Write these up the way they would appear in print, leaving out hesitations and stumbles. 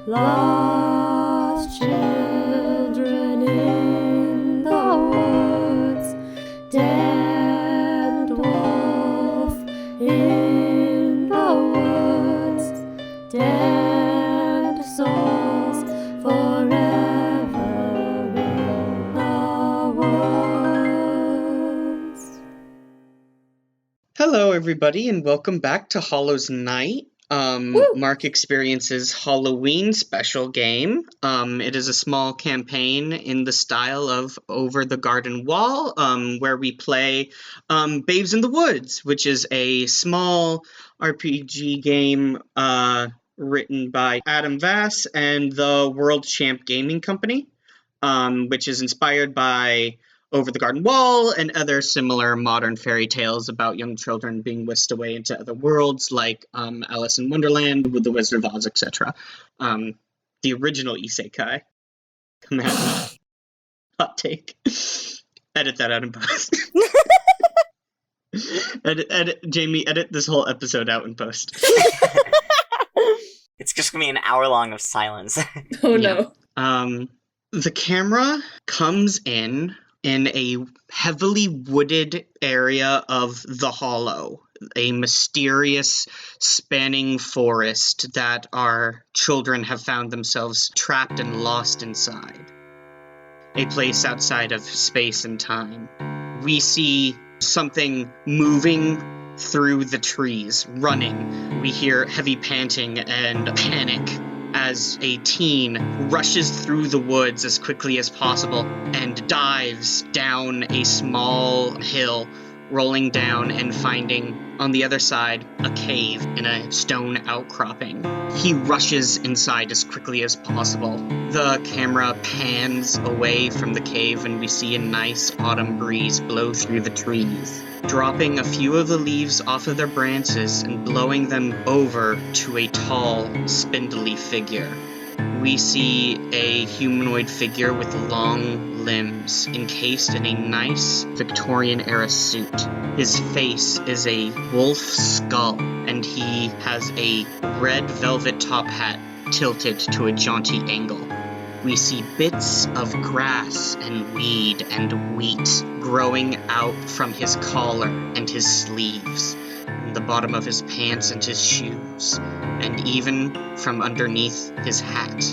Lost children in the woods, dead wolf in the woods, dead souls forever in the woods. Hello, everybody, and welcome back to Hallows Night. Mark Experience's Halloween special game. It is a small campaign in the style of Over the Garden Wall, where we play Babes in the Woods, which is a small RPG game written by Adam Vass and the World Champ Gaming Company, which is inspired by Over the Garden Wall and other similar modern fairy tales about young children being whisked away into other worlds, like Alice in Wonderland with the Wizard of Oz, etc. The original isekai. Come at me. Hot take. Edit that out in post. Jamie, edit this whole episode out in post. It's just gonna be an hour long of silence. Oh no. The camera comes in a heavily wooded area of the Hollow, a mysterious spanning forest that our children have found themselves trapped and lost inside. A place outside of space and time. We see something moving through the trees, running. We hear heavy panting and panic as a teen rushes through the woods as quickly as possible and dives down a small hill, rolling down and finding on the other side a cave in a stone outcropping. He rushes inside as quickly as possible. The camera pans away from the cave and we see a nice autumn breeze blow through the trees, dropping a few of the leaves off of their branches and blowing them over to a tall, spindly figure. We see a humanoid figure with long limbs, encased in a nice Victorian-era suit. His face is a wolf skull, and he has a red velvet top hat tilted to a jaunty angle. We see bits of grass and weed and wheat growing out from his collar and his sleeves, and the bottom of his pants and his shoes, and even from underneath his hat.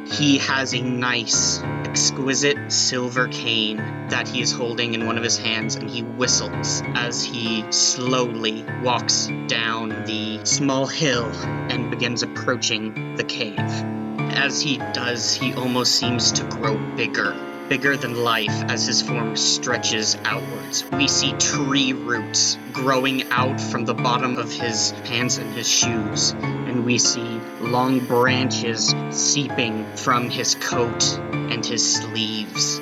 He has a nice, exquisite silver cane that he is holding in one of his hands, and he whistles as he slowly walks down the small hill and begins approaching the cave. As he does, he almost seems to grow bigger than life as his form stretches outwards. We see tree roots growing out from the bottom of his pants and his shoes, and we see long branches seeping from his coat and his sleeves.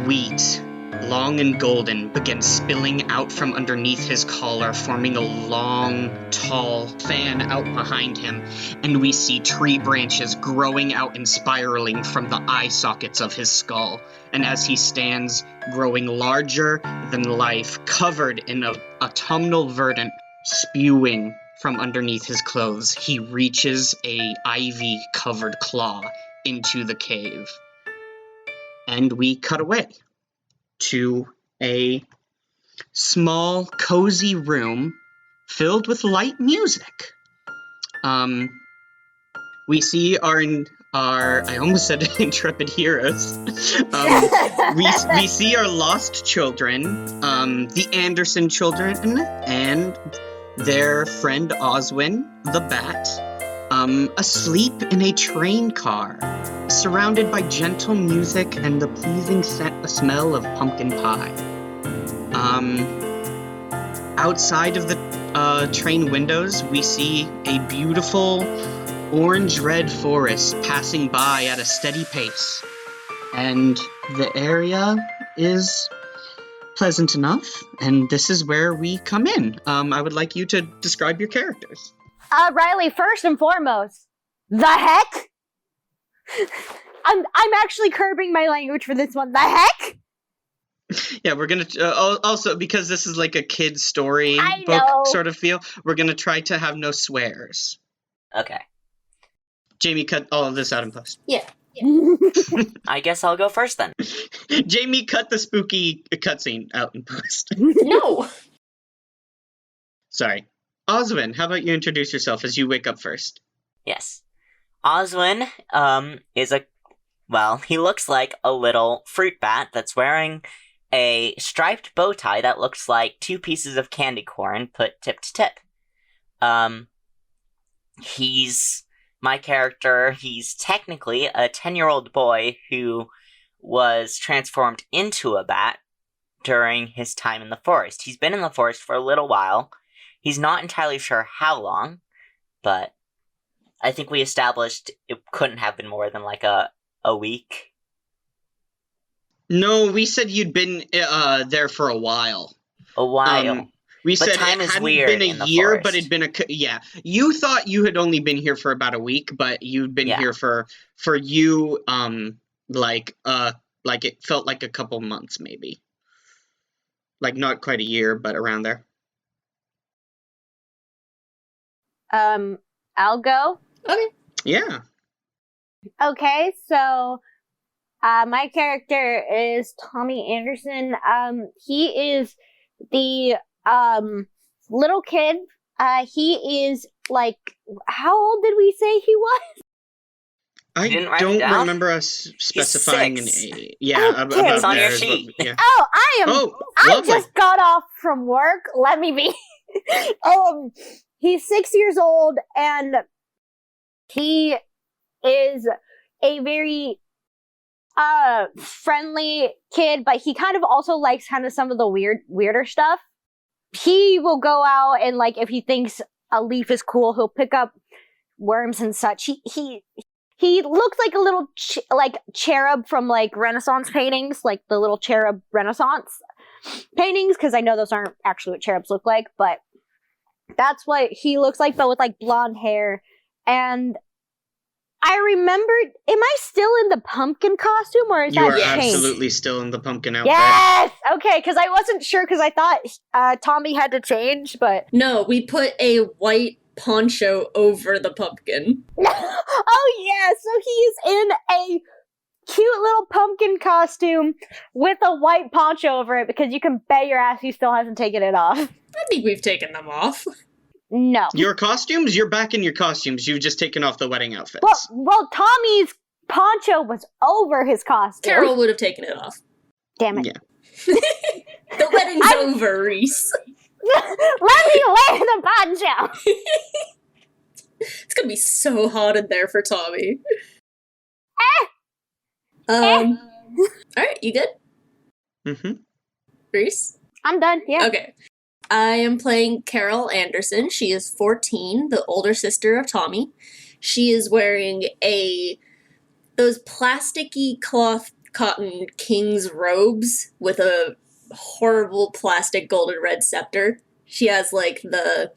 Wheat, long and golden, begins spilling out from underneath his collar, forming a long, tall fan out behind him, and we see tree branches growing out and spiraling from the eye sockets of his skull, and as he stands, growing larger than life, covered in autumnal verdant, spewing from underneath his clothes, he reaches a ivy-covered claw into the cave. And we cut away to a small, cozy room filled with light music. We see our I almost said intrepid heroes. We see our lost children, the Anderson children, and their friend Oswin, the bat, asleep in a train car, surrounded by gentle music and the pleasing smell of pumpkin pie. Outside of the train windows, we see a beautiful orange-red forest passing by at a steady pace, and the area is pleasant enough, and this is where we come in. I would like you to describe your characters. Riley, first and foremost, the heck? I'm actually curbing my language for this one. The heck? Yeah, we're gonna also, because this is like a kid's story book sort of feel, we're gonna try to have no swears. Okay. Jamie, cut all of this out in post. Yeah. I guess I'll go first then. Jamie, cut the spooky cutscene out in post. No. Sorry. Oswin, how about you introduce yourself as you wake up first? Yes. Oswin, he looks like a little fruit bat that's wearing a striped bow tie that looks like 2 pieces of candy corn put tip to tip. He's my character. He's technically a 10-year-old boy who was transformed into a bat during his time in the forest. He's been in the forest for a little while. He's not entirely sure how long, but I think we established it couldn't have been more than like a week. No, we said you'd been there for a while. A while. We But said time it is hadn't weird been in a the year, forest. but it'd been yeah. You thought you had only been here for about a week, but you'd been Yeah. here for you, like it felt like a couple months maybe. Like not quite a year, but around there. I'll go. Okay. Yeah. Okay, so my character is Tommy Anderson. He is the little kid. He is like, how old did we say he was? I didn't write it don't down? remember us specifying an 6. age. Yeah, Okay. about It's on there your is what- sheet. yeah. Oh, I Lovely. just got off from work. Let me be. He's 6 years old, and he is a very friendly kid, but he kind of also likes kind of some of the weirder stuff. He will go out and, like, if he thinks a leaf is cool, he'll pick up worms and such. He looks like a little cherub from like Renaissance paintings, like the little cherub Renaissance paintings, because I know those aren't actually what cherubs look like, but that's what he looks like, but with like blonde hair. And I remembered, am I still in the pumpkin costume, or is You that are changed? absolutely still in the pumpkin outfit. Yes! Okay, because I wasn't sure, because I thought Tommy had to change, but... No, we put a white poncho over the pumpkin. Oh yeah, so he's in a cute little pumpkin costume with a white poncho over it, because you can bet your ass he still hasn't taken it off. I think we've taken them off. No. Your costumes? You're back in your costumes. You've just taken off the wedding outfits. Well, Tommy's poncho was over his costume. Carol would have taken it off. Damn it. Yeah. The wedding's over, Reese. Let me wear the poncho! It's gonna be so hot in there for Tommy. Eh. Alright, you good? Mm-hmm. Reese? I'm done, yeah. Okay. I am playing Carol Anderson. She is 14, the older sister of Tommy. She is wearing those plasticky cloth cotton king's robes with a horrible plastic golden red scepter. She has like the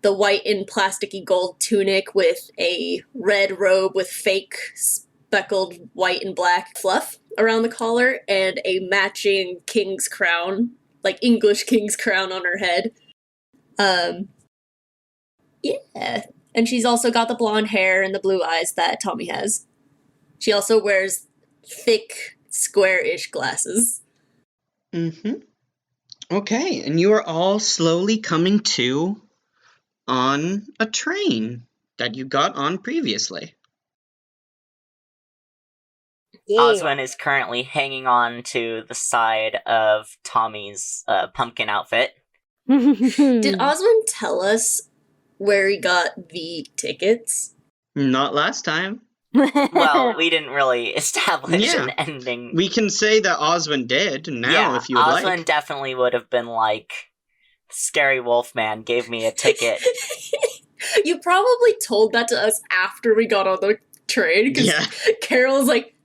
white and plasticky gold tunic with a red robe with fake speckled white and black fluff around the collar and a matching king's crown, like English king's crown on her head. Yeah. And she's also got the blonde hair and the blue eyes that Tommy has. She also wears thick, square-ish glasses. Mm-hmm. Okay, and you are all slowly coming to on a train that you got on previously. Yeah. Oswin is currently hanging on to the side of Tommy's pumpkin outfit. Did Oswin tell us where he got the tickets? Not last time. Well, we didn't really establish Yeah. an ending. We can say that Oswin did now if you would Oswin like. definitely would have been like, Scary Wolfman gave me a ticket. You probably told that to us after we got on the train, because Yeah. Carol's like,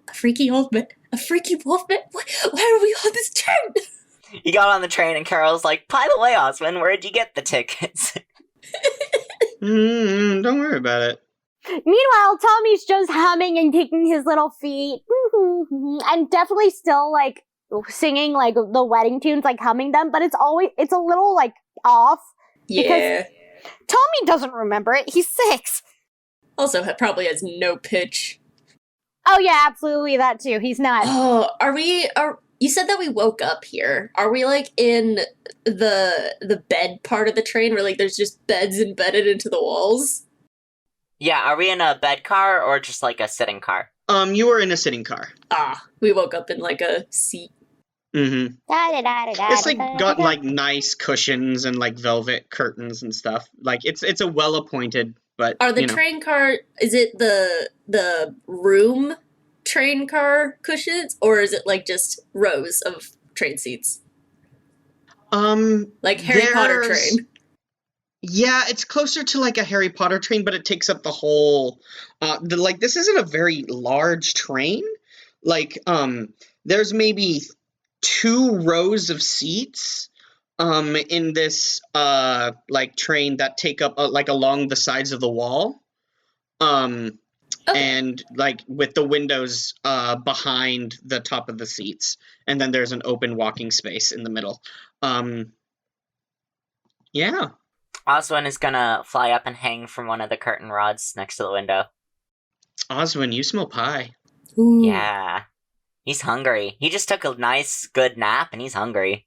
a freaky wolfman? Why are we on this train? You got on the train and Carol's like, by the way, Oswin, where'd you get the tickets? Don't worry about it. Meanwhile, Tommy's just humming and kicking his little feet. And definitely still, like, singing, like, the wedding tunes, like, humming them, but it's a little, like, off. Yeah. Tommy doesn't remember it. He's 6. Also, probably has no pitch. Oh yeah, absolutely that too. He's not. Oh, you said that we woke up here. Are we like in the bed part of the train where like there's just beds embedded into the walls? Yeah, are we in a bed car or just like a sitting car? You were in a sitting car. We woke up in like a seat. Mm-hmm. It's like got like nice cushions and like velvet curtains and stuff. Like it's a well appointed, but Are the train car, is it the room train car cushions, or is it like just rows of train seats? Like Harry Potter train. Yeah, it's closer to like a Harry Potter train, but it takes up the whole this isn't a very large train. Like there's maybe 2 rows of seats in this like train that take up like along the sides of the wall. Okay. And like with the windows behind the top of the seats, and then there's an open walking space in the middle. Yeah. Oswin is gonna fly up and hang from one of the curtain rods next to the window. Oswin, you smell pie. Ooh. Yeah. He's hungry. He just took a nice, good nap, and he's hungry.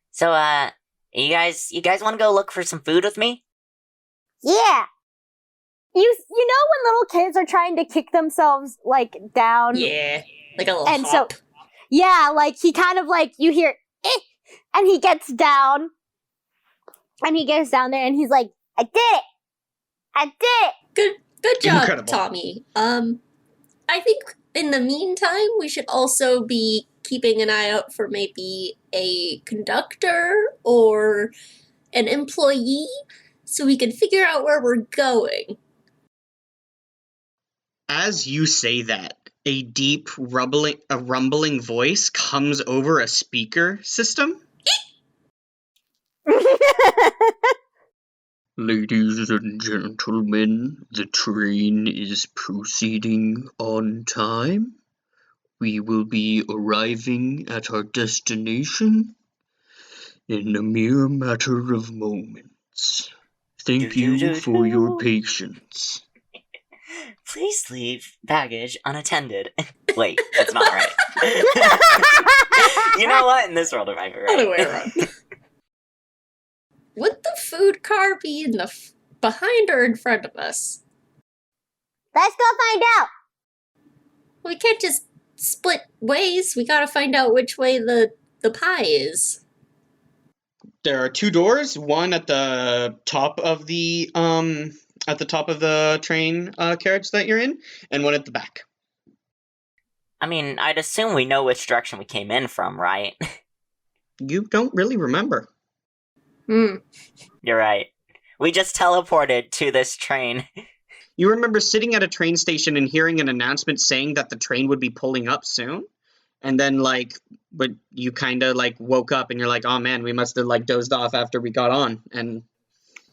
So, you guys want to go look for some food with me? Yeah. You know when little kids are trying to kick themselves like down? Yeah, like a little And hop. so yeah, like he kind of like you hear and he gets down. And he gets down there and he's like, I did it! I did it! Good job, Incredible. Tommy. I think in the meantime, we should also be keeping an eye out for maybe a conductor or an employee so we can figure out where we're going. As you say that, a deep rumbling voice comes over a speaker system. Ladies and gentlemen, the train is proceeding on time. We will be arriving at our destination in a mere matter of moments. Thank you for your patience. Please leave baggage unattended. Wait, that's not right. You know what? In this world, it might be right. Other way around. Would the food car be in the behind or in front of us? Let's go find out! We can't just split ways. We gotta find out which way the pie is. There are 2 doors, one at the top of the train carriage that you're in, and one at the back. I mean, I'd assume we know which direction we came in from, right? You don't really remember. You're right. We just teleported to this train. You remember sitting at a train station and hearing an announcement saying that the train would be pulling up soon? And then, but you kind of, woke up and you're like, oh man, we must have, dozed off after we got on. And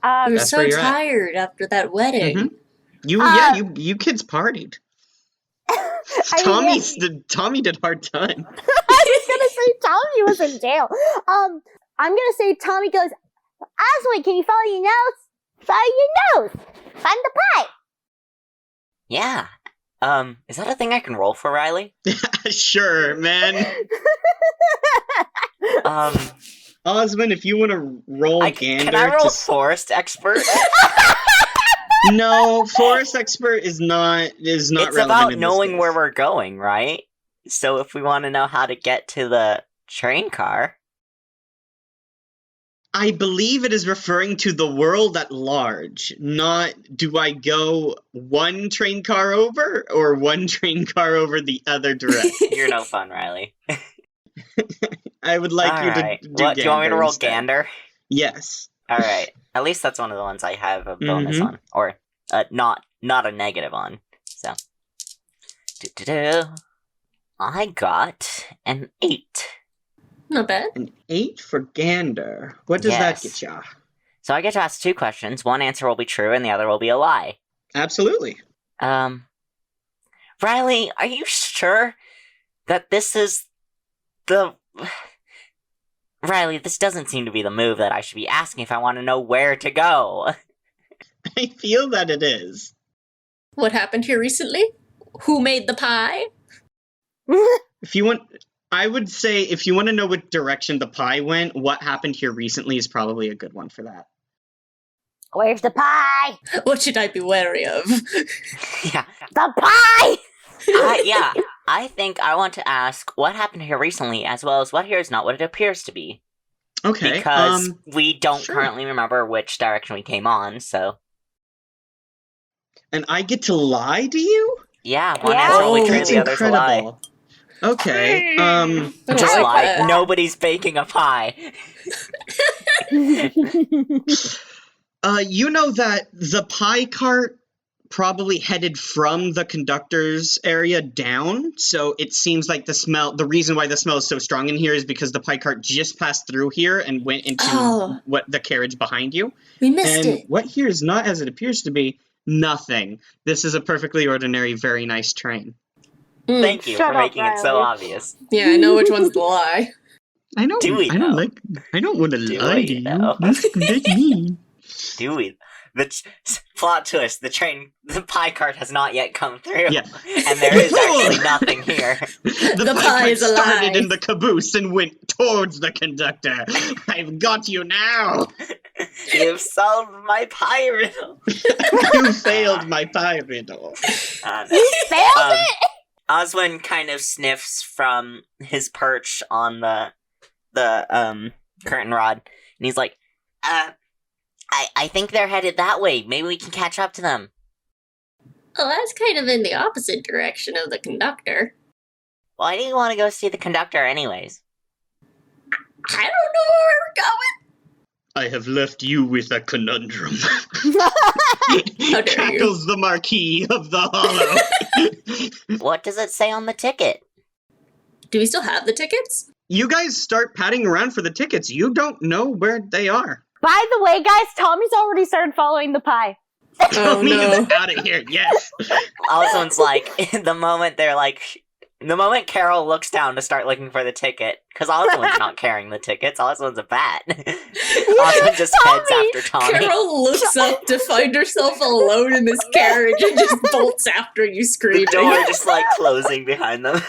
We were That's so where you're at. tired after that wedding. you kids partied. Tommy Tommy did hard time. I was gonna say Tommy was in jail. I'm gonna say Tommy goes, Aswin, can you follow your nose? Follow your nose. Find the pie. Yeah. Is that a thing I can roll for, Riley? Sure, man. Osmond, if you want to roll Gander... Can I roll Forest Expert? No, Forest Expert is not It's relevant about in knowing this where case. we're going, right? So if we want to know how to get to the train car... I believe it is referring to the world at large, not do I go one train car over or one train car over the other direction. You're no fun, Riley. I would like you Alright. to do What, do you want me to roll instead. Gander? Yes. Alright. At least that's one of the ones I have a bonus on. Or, not a negative on. So. I got an 8. Not bad. An 8 for Gander. What does that get ya? So I get to ask 2 questions. One answer will be true and the other will be a lie. Absolutely. Riley, are you sure that this is the... Riley, this doesn't seem to be the move that I should be asking if I want to know where to go. I feel that it is. What happened here recently? Who made the pie? If you want, I would say if you want to know what direction the pie went, what happened here recently is probably a good one for that. Where's the pie? What should I be wary of? Yeah. The pie! Yeah. I think I want to ask what happened here recently, as well as what here is not what it appears to be. Okay. Because we don't sure. currently remember which direction we came on, so. And I get to lie to you? Yeah, one Yeah. answer will be Oh, true, That's the other's a lie. incredible. Okay. I don't Just like lie. that. Nobody's baking a pie. You know that the pie cart probably headed from the conductor's area down, so it seems like the reason why the smell is so strong in here is because the pie cart just passed through here and went into the carriage behind you. We missed And it. what here is not as it appears to be, nothing. This is a perfectly ordinary, very nice train. Thank you Shut for up, making it so Riley. obvious. Yeah, I know which one's the lie. I know. Do we, I don't though? like. I don't want to Do lie we, to you. though? That's mean. Do we? Plot twist, the pie cart has not yet come through. Yeah. And there is actually nothing here. The pie pie is a started lie. in the caboose and went towards the conductor. I've got you now. You've solved my pie riddle. You failed my pie riddle. No. Failed it? Oswin kind of sniffs from his perch on the curtain rod, and he's like, I think they're headed that way. Maybe we can catch up to them. Well, that's kind of in the opposite direction of the conductor. Why do you want to go see the conductor anyways? I don't know where we're going. I have left you with a conundrum. How dare you. Cackles the Marquis of the Hollow. What does it say on the ticket? Do we still have the tickets? You guys start patting around for the tickets. You don't know where they are. By the way, guys, Tommy's already started following the pie. Oh, Tommy no. is out of here, yes. Oswin's like, the moment Carol looks down to start looking for the ticket, because Oswin's not carrying the tickets, Oswin's a bat. Oswin just heads after Tommy. Carol looks up to find herself alone in this carriage and just bolts after you The screaming. door just like closing behind them. I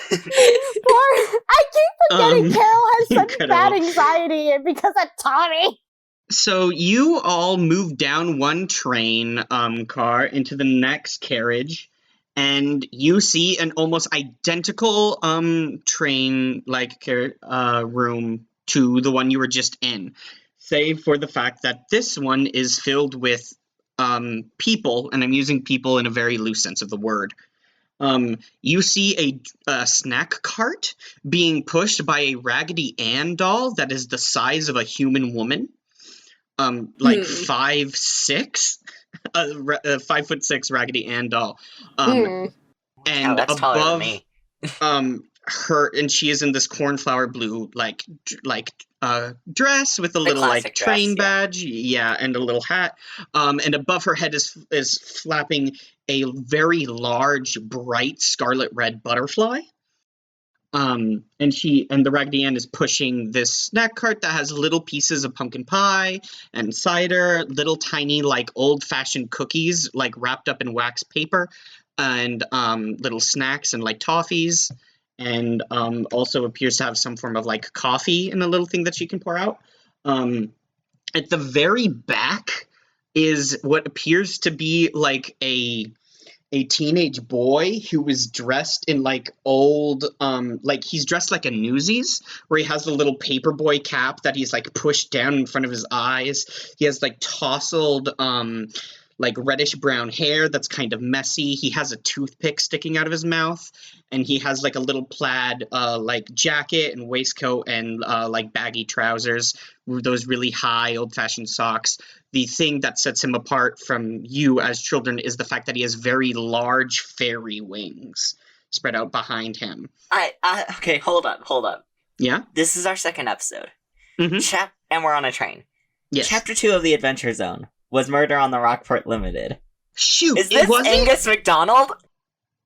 keep forgetting Carol has such incredible. bad anxiety because of Tommy. So you all move down one train car into the next carriage, and you see an almost identical train room to the one you were just in, save for the fact that this one is filled with people, and I'm using people in a very loose sense of the word. You see a snack cart being pushed by a Raggedy Ann doll that is the size of a human woman. 5'6", a 5'6" Raggedy Ann doll. And That's taller than above me. her, and she is in this cornflower blue dress with a little classic train dress, badge, and a little hat. And above her head is flapping a very large, bright scarlet red butterfly. And the Raggedy Ann is pushing this snack cart that has little pieces of pumpkin pie and cider, little tiny old-fashioned cookies wrapped up in wax paper, and little snacks and toffees, and also appears to have some form of coffee in a little thing that she can pour out. At the very back is what appears to be a teenage boy who is dressed in old he's dressed like a Newsies, where he has the little paperboy cap that he's pushed down in front of his eyes. He has tousled reddish brown hair that's kind of messy. He has a toothpick sticking out of his mouth, and he has a little plaid jacket and waistcoat and baggy trousers, those really high old-fashioned socks. The thing that sets him apart from you as children is the fact that he has very large fairy wings spread out behind him. Okay, hold up. Yeah? This is our second episode. Mhm. And we're on a train. Yes. Chapter 2 of the Adventure Zone was Murder on the Rockport Limited. Shoot, Is this Angus MacDonald?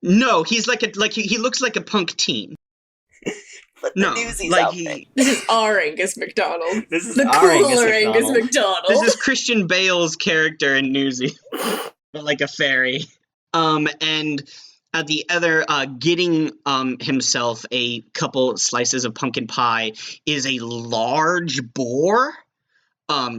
No, he's he looks like a punk teen. But the No, Newsies outfit. This is our Angus MacDonald. This is The our cooler Angus Angus MacDonald. This is Christian Bale's character in Newsies, but like a fairy. And at the other, getting himself a couple slices of pumpkin pie is a large boar.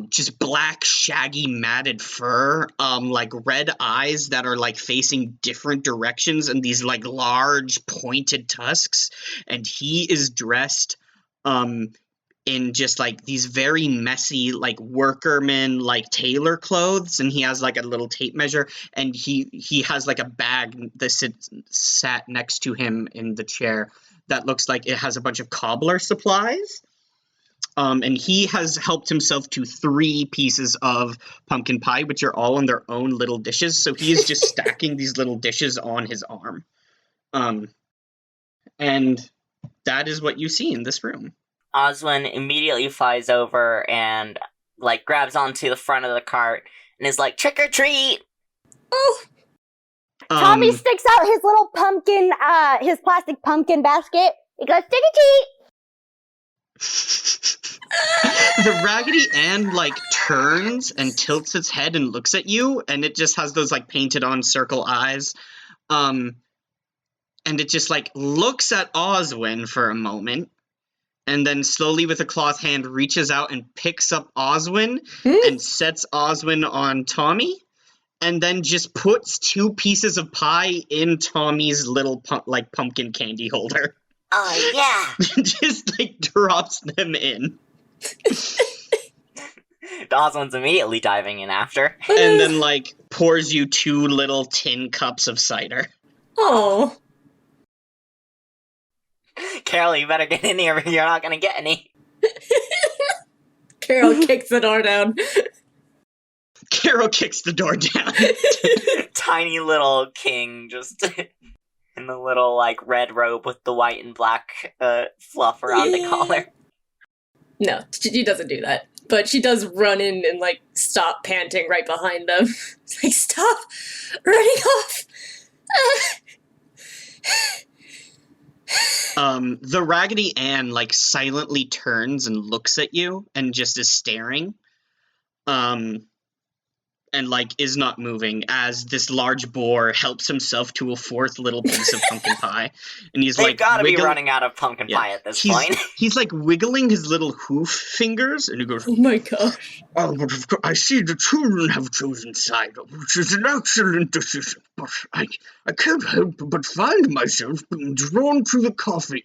Just black, shaggy, matted fur, like red eyes that are like facing different directions, and these like large pointed tusks. And he is dressed, in just like these very messy, like workerman, like tailor clothes, and he has like a little tape measure, and he has like a bag that sat next to him in the chair that looks like it has a bunch of cobbler supplies. And he has helped himself to 3 pieces of pumpkin pie, which are all on their own little dishes. So he is just stacking these little dishes on his arm. And that is what you see in this room. Oswin immediately flies over and, like, grabs onto the front of the cart and is like, trick or treat! Oh, Tommy sticks out his little pumpkin, his plastic pumpkin basket. He goes, trick or treat! The Raggedy Ann, like, turns and tilts its head and looks at you, and it just has those, like, painted-on circle eyes. And it just, like, looks at Oswin for a moment, and then slowly with a cloth hand reaches out and picks up Oswin and sets Oswin on Tommy, and then just puts 2 pieces of pie in Tommy's little, pumpkin candy holder. Oh, yeah! Just, like, drops them in. Oswin's immediately diving in after. And then, like, pours you 2 little tin cups of cider. oh. Carol, you better get in here or you're not gonna get any. Carol kicks the door down. Carol kicks the door down. Tiny little king just in the little, like, red robe with the white and black fluff around the collar. No, she doesn't do that. But she does run in and, like, stop panting right behind them. It's like, stop running off! The Raggedy Ann, like, silently turns and looks at you and just is staring. And, like, is not moving as this large boar helps himself to a 4th little piece of pumpkin pie. And he's, They've like, gotta be running out of pumpkin pie at this point. He's, like, wiggling his little hoof fingers, and he goes, Oh my gosh. "Oh, but of course, I see the children have chosen cider, which is an excellent decision, but I can't help but find myself being drawn to the coffee.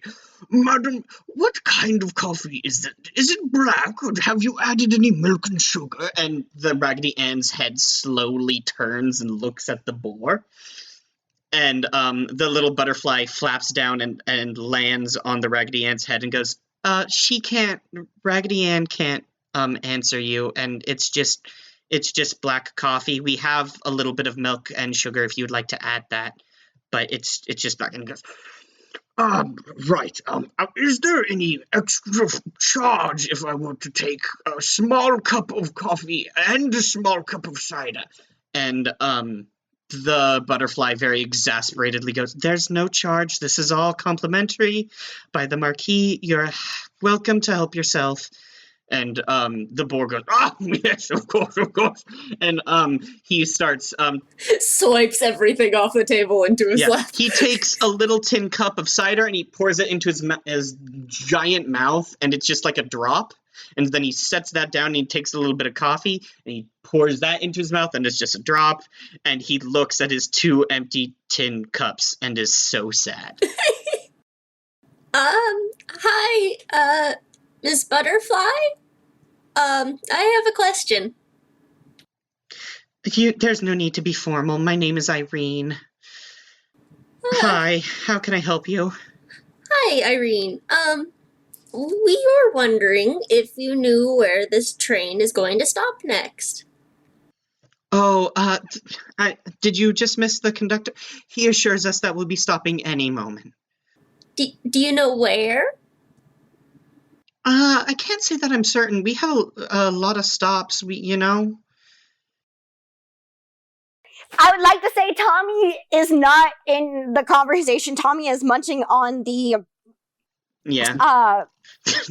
Madam, what kind of coffee is it? Is it black, or have you added any milk and sugar?" And the Raggedy Ann's head slowly turns and looks at the boar. And the little butterfly flaps down and lands on the Raggedy Ann's head and goes, Raggedy Ann can't answer you, and it's just black coffee. We have a little bit of milk and sugar if you'd like to add that, but it's just black. And he goes, right. Is there any extra charge if I were to take a small cup of coffee and a small cup of cider? And the butterfly very exasperatedly goes, "There's no charge. This is all complimentary by the Marquis. You're welcome to help yourself." And the boar goes, yes, of course. And he starts Swipes everything off the table into his lap. He takes a little tin cup of cider and he pours it into his giant mouth, and it's just like a drop. And then he sets that down and he takes a little bit of coffee and he pours that into his mouth, and it's just a drop. And he looks at his 2 empty tin cups and is so sad. Hi, Miss Butterfly? I have a question. There's no need to be formal. My name is Irene. Hi, how can I help you? Hi, Irene. We were wondering if you knew where this train is going to stop next. Oh, did you just miss the conductor? He assures us that we'll be stopping any moment. Do you know where? I can't say that I'm certain. We have a lot of stops, I would like to say Tommy is not in the conversation. Tommy is munching on the Yeah.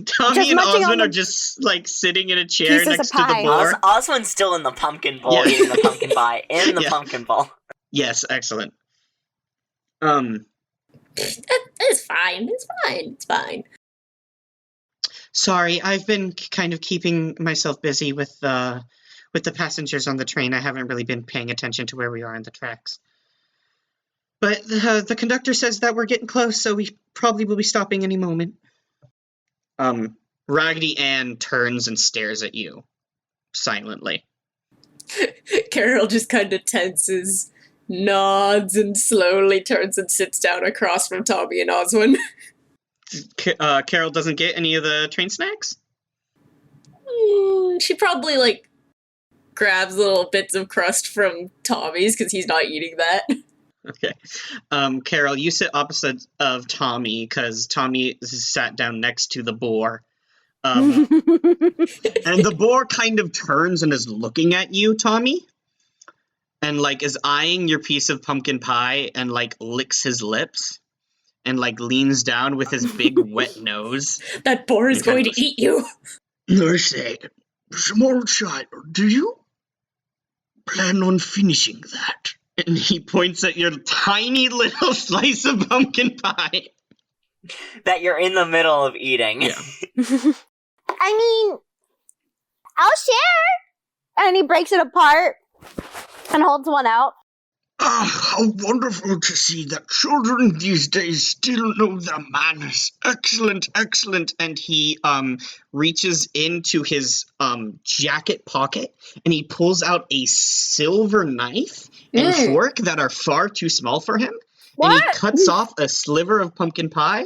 Tommy and munching on Osmond the are just, like, sitting in a chair pieces of next to the pie. boar. Oswin's still in the pumpkin bowl, Yeah. eating the pumpkin pie in the Yeah. pumpkin bowl. Yes, excellent. It's fine. It's fine. It's fine. Sorry, I've been kind of keeping myself busy with the passengers on the train. I haven't really been paying attention to where we are in the tracks. But the conductor says that we're getting close, so we probably will be stopping any moment. Raggedy Ann turns and stares at you, silently. Carol just kind of tenses, nods, and slowly turns and sits down across from Tommy and Oswin. Carol doesn't get any of the train snacks? She probably, like, grabs little bits of crust from Tommy's because he's not eating that. Okay. Carol, you sit opposite of Tommy because Tommy sat down next to the boar. And the boar kind of turns and is looking at you, Tommy. And, like, is eyeing your piece of pumpkin pie and, like, licks his lips. And, like, leans down with his big wet nose. That boar is going to eat you. I say, small child, do you plan on finishing that? And he points at your tiny little slice of pumpkin pie. That you're in the middle of eating. Yeah. I mean, I'll share. And he breaks it apart and holds one out. Ah, how wonderful to see that children these days still know their manners. Excellent, excellent. And he reaches into his jacket pocket and he pulls out a silver knife and fork that are far too small for him. What? And he cuts off a sliver of pumpkin pie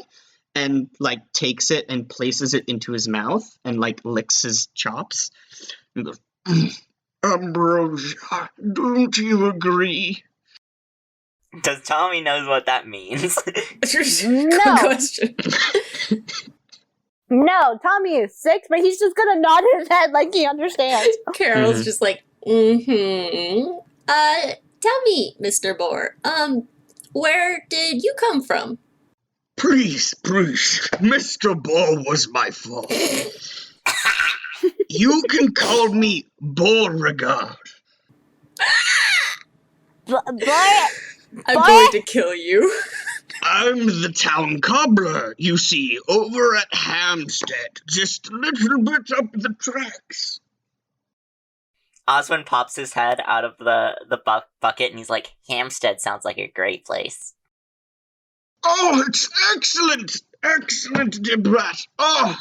and, like, takes it and places it into his mouth and, like, licks his chops. And goes, Ambrosia, don't you agree? Does Tommy knows what that means? Good No. question. No, Tommy is 6, but he's just gonna nod his head like he understands. Carol's just like, tell me, Mr. Boar, where did you come from? Please, Mr. Ball was my fault. You can call me Beauregard. Boy, I'm Boy? going to kill you. I'm the town cobbler, you see, over at Hampstead, just a little bit up the tracks. Oswin pops his head out of the bucket and he's like, Hampstead sounds like a great place. Oh, it's excellent! Excellent, dear brat. Oh,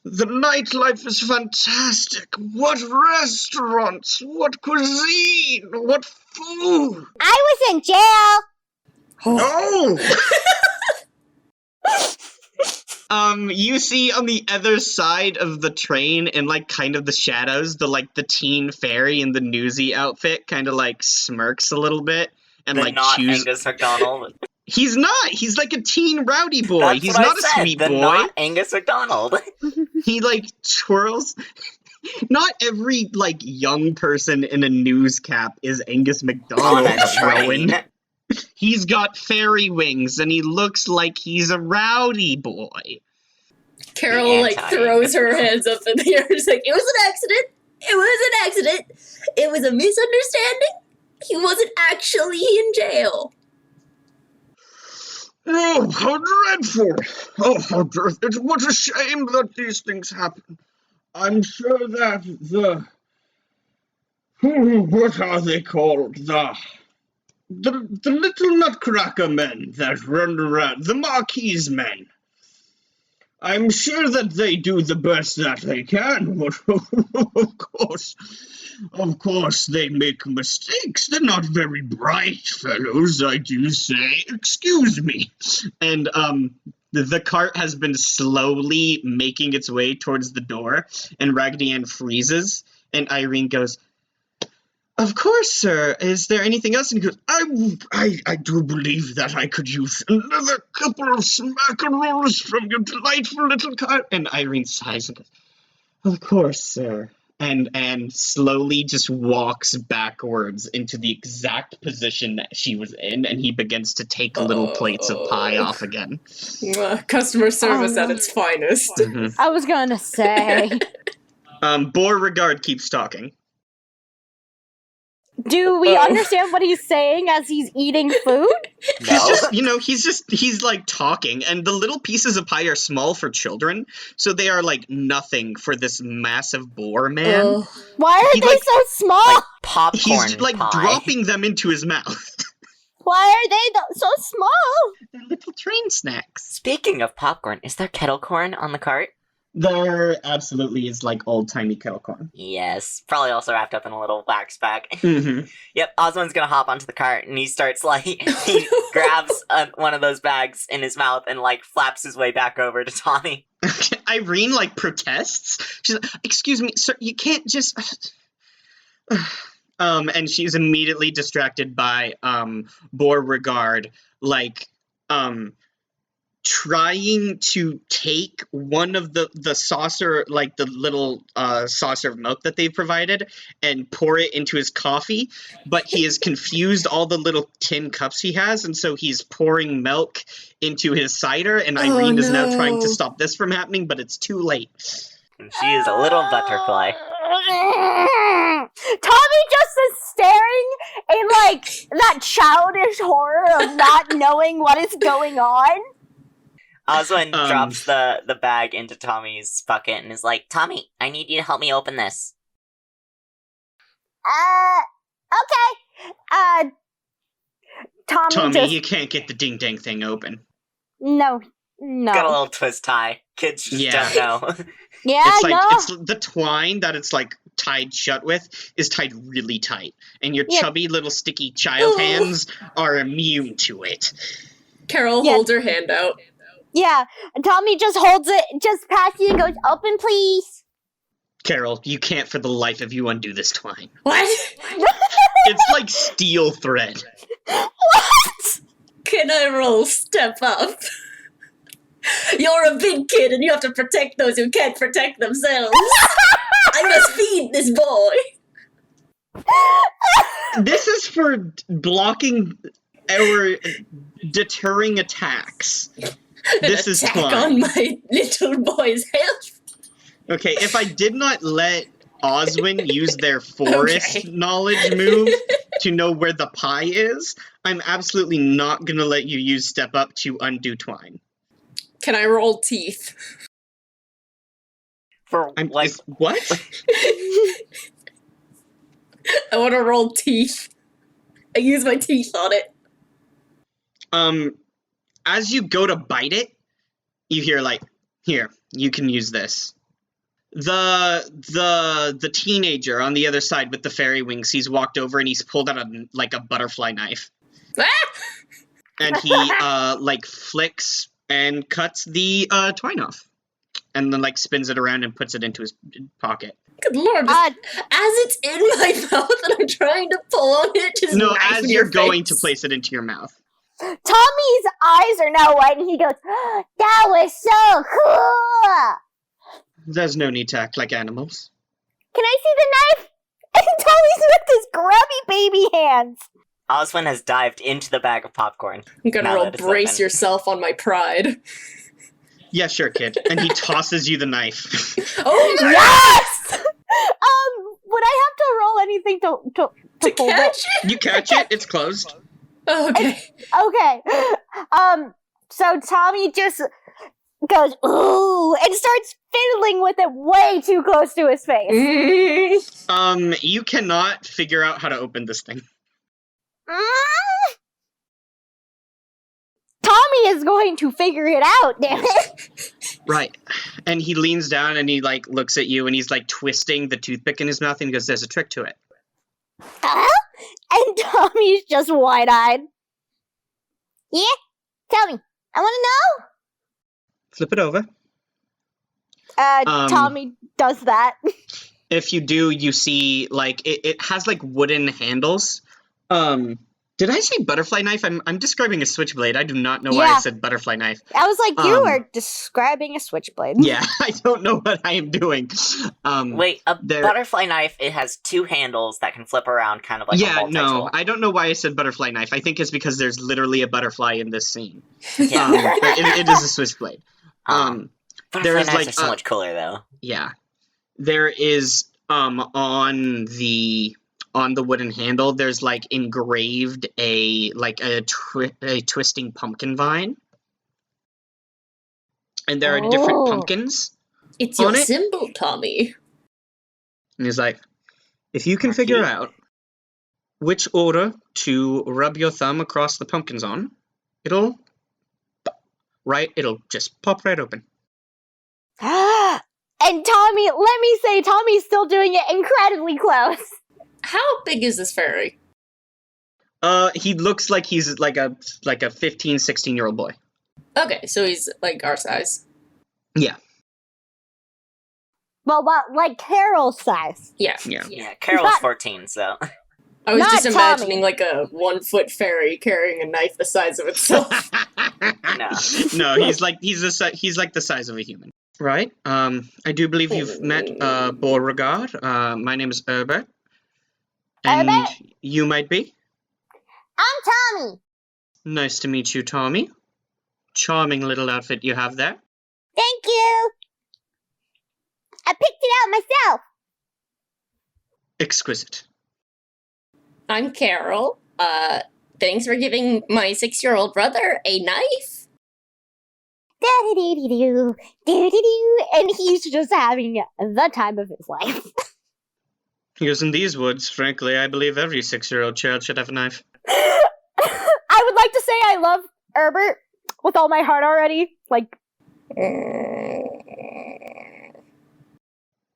the nightlife is fantastic. What restaurants, what cuisine, what food. I was in jail. Oh! You see on the other side of the train in, like, kind of the shadows, the teen fairy in the Newsy outfit kind of, like, smirks a little bit and, The like, not chews. Angus MacDonald. He's not! He's like a teen rowdy boy. That's He's what not I a said, sweet the boy. not Angus MacDonald. He, like, twirls. Not every, like, young person in a news cap is Angus On MacDonald, a train. Rowan. He's got fairy wings, and he looks like he's a rowdy boy. Carol, like, throws her hands up in the air. She's like, it was an accident. It was an accident. It was a misunderstanding. He wasn't actually in jail. Oh, how dreadful! Oh, how dreadful! What a shame that these things happen. I'm sure that what are they called? The little nutcracker men that run around, the Marquise men. I'm sure that they do the best that they can, but of course, they make mistakes. They're not very bright fellows, I do say. Excuse me. And the cart has been slowly making its way towards the door, and Raggedy Ann freezes, and Irene goes, "Of course, sir. Is there anything else?" And he goes, I do believe that I could use another couple of smackaroos from your delightful little cart. and Irene sighs and goes, "Of course, sir." And slowly just walks backwards into the exact position that she was in, and he begins to take little plates of pie off again. Customer service Oh, at no. its finest. I was gonna say. Beauregard keeps talking. Do we understand what he's saying as he's eating food? No. He's like talking, and the little pieces of pie are small for children, so they are like nothing for this massive boar man. Ugh. Why are He, they like- so small? Like popcorn He's like pie. dropping them into his mouth. Why are they so small? They're little train snacks. Speaking of popcorn, is there kettle corn on the cart? There absolutely is like old-timey kettle corn. Yes. Probably also wrapped up in a little wax bag. Mm-hmm. Yep, Oswald's gonna hop onto the cart and he starts like, he grabs one of those bags in his mouth and like flaps his way back over to Tommy. Irene like protests. She's like, "Excuse me, sir, you can't just." And she's immediately distracted by Beauregard, like trying to take one of the saucer, like the little saucer of milk that they've provided, and pour it into his coffee, but he has confused all the little tin cups he has, and so he's pouring milk into his cider, and Oh, Irene is now trying to no. stop this from happening, but it's too late. And she is a little butterfly. Tommy just is staring in like that childish horror of not knowing what is going on. Oswald Um, drops the bag into Tommy's bucket and is like, Tommy, I need you to help me open this. Okay. Tommy just You can't get the ding-dang thing open. no. Got a little twist tie. Kids just Yeah. don't know. Yeah, It's like no. it's the twine that it's like tied shut with is tied really tight, and your Yeah. chubby little sticky child Ooh. hands are immune to it. Carol Yeah. holds her hand out. Yeah, Tommy just holds it, just passes it and goes, "Open, please." Carol, you can't for the life of you undo this twine. What? It's like steel thread. What? Can I roll step up? You're a big kid and you have to protect those who can't protect themselves. I must feed this boy. This is for blocking or deterring attacks. This is Attack twine. on my little boy's health. Okay, if I did not let Oswin use their forest Okay. knowledge move to know where the pie is, I'm absolutely not gonna let you use step up to undo twine. Can I roll teeth? For like, What? I want to roll teeth. I use my teeth on it. As you go to bite it, you hear like, "Here, you can use this." The teenager on the other side with the fairy wings, he's walked over and he's pulled out a butterfly knife, Ah! and he like flicks and cuts the twine off, and then like spins it around and puts it into his pocket. Good lord. As it's in my mouth and I'm trying to pull on it, just No, knife in as your you're going to face. place it into your mouth. Tommy's eyes are now white, and he goes, "That was so cool." There's no need to act like animals. Can I see the knife? And Tommy's with his grubby baby hands. Oswald has dived into the bag of popcorn. I'm gonna Now roll that it's brace open. yourself on my pride. Yeah, sure, kid. And he tosses you the knife. Oh my Yes. Would I have to roll anything to to hold catch it? it? You catch it, it's closed. Okay. Okay. So Tommy just goes, "Ooh," and starts fiddling with it way too close to his face. You cannot figure out how to open this thing. Mm. Tommy is going to figure it out, damn it. Right. And he leans down and he like looks at you and he's like twisting the toothpick in his mouth and he goes, "There's a trick to it." And Tommy's just wide-eyed. Yeah? Tell me. I want to Flip it over. know. Tommy does that. If you do, you see like it has like wooden handles. Did I say butterfly knife? I'm describing a switchblade. I do not know why Yeah. I said butterfly knife. I was like, you Um, are describing a switchblade. Yeah, I don't know what I am doing. Wait, a there- butterfly knife, it has two handles that can flip around kind of like a yeah, multi-tool. no, I don't know why I said butterfly knife. I think it's because there's literally a butterfly in this scene. Yeah. But it is a switchblade. Butterfly there's, knives like, are so much cooler though. Yeah. There is on the on the wooden handle, there's like engraved a twisting pumpkin vine, and there are different Oh. pumpkins It's on your it. symbol, Tommy. And he's like, if you can figure out which order to rub your thumb across the pumpkins on, it'll just pop right open. And Tommy, let me say, Tommy's still doing it incredibly close. How big is this fairy? He looks like he's like a 15, 16-year-old boy. Okay, so he's like our size. Yeah. Well, like Carol's size. Yeah. Yeah, Carol's Not- 14, so. I was Not just imagining Tommy. like a 1-foot fairy carrying a knife the size of itself. No, he's like the size of a human. Right. I do believe you've met Beauregard. My name is Herbert. And Herbert? you might be? I'm Tommy. Nice to meet you, Tommy. Charming little outfit you have there. Thank you. I picked it out myself. Exquisite. I'm Carol. Thanks for giving my 6-year-old brother a knife. Da-da-dee-dee-doo, doo-dee-doo, and he's just having the time of his life. Because in these woods, frankly, I believe every 6-year-old child should have a knife. I would like to say I love Herbert with all my heart already. Like,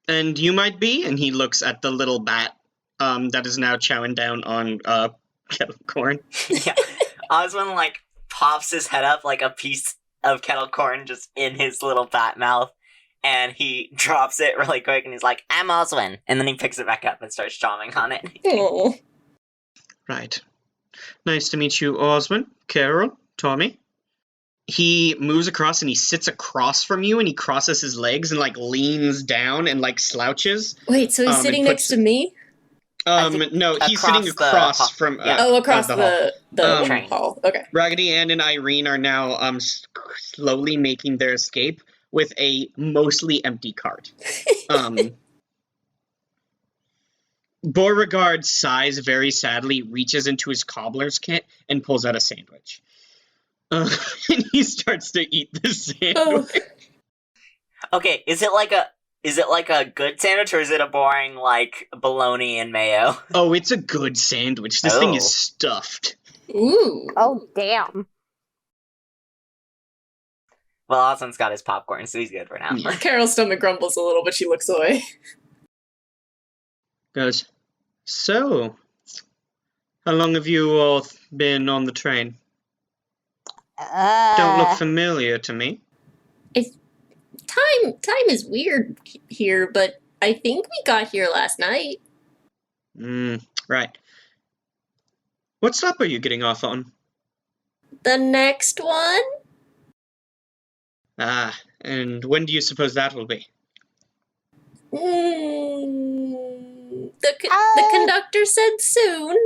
And you might be, and he looks at the little bat that is now chowing down on kettle corn. Yeah. Osmond, like, pops his head up like a piece of kettle corn just in his little bat mouth, and he drops it really quick, and he's like, I'm Oswin. And then he picks it back up and starts chomping on it. Oh. Right. Nice to meet you, Osmond, Carol, Tommy. He moves across and he sits across from you and he crosses his legs and like leans down and like slouches. Wait, so he's sitting next to me? No, he's sitting across from across the hall. the hall. Okay. Raggedy Ann and Irene are now slowly making their escape with a mostly empty cart. Beauregard sighs very sadly, reaches into his cobbler's kit, and pulls out a sandwich. And he starts to eat the sandwich. Okay, is it like a good sandwich, or is it a boring, like, bologna and mayo? Oh, it's a good sandwich. This thing is stuffed. Ooh. oh, damn. Well, Osmond's got his popcorn, so he's good for now. Yeah. Carol's stomach grumbles a little, but she looks away. Goes, so, how long have you all been on the train? Don't look familiar to me. Time is weird here, but I think we got here last night. Right. What stop are you getting off on? The next one? Ah, and when do you suppose that will be? The conductor said soon,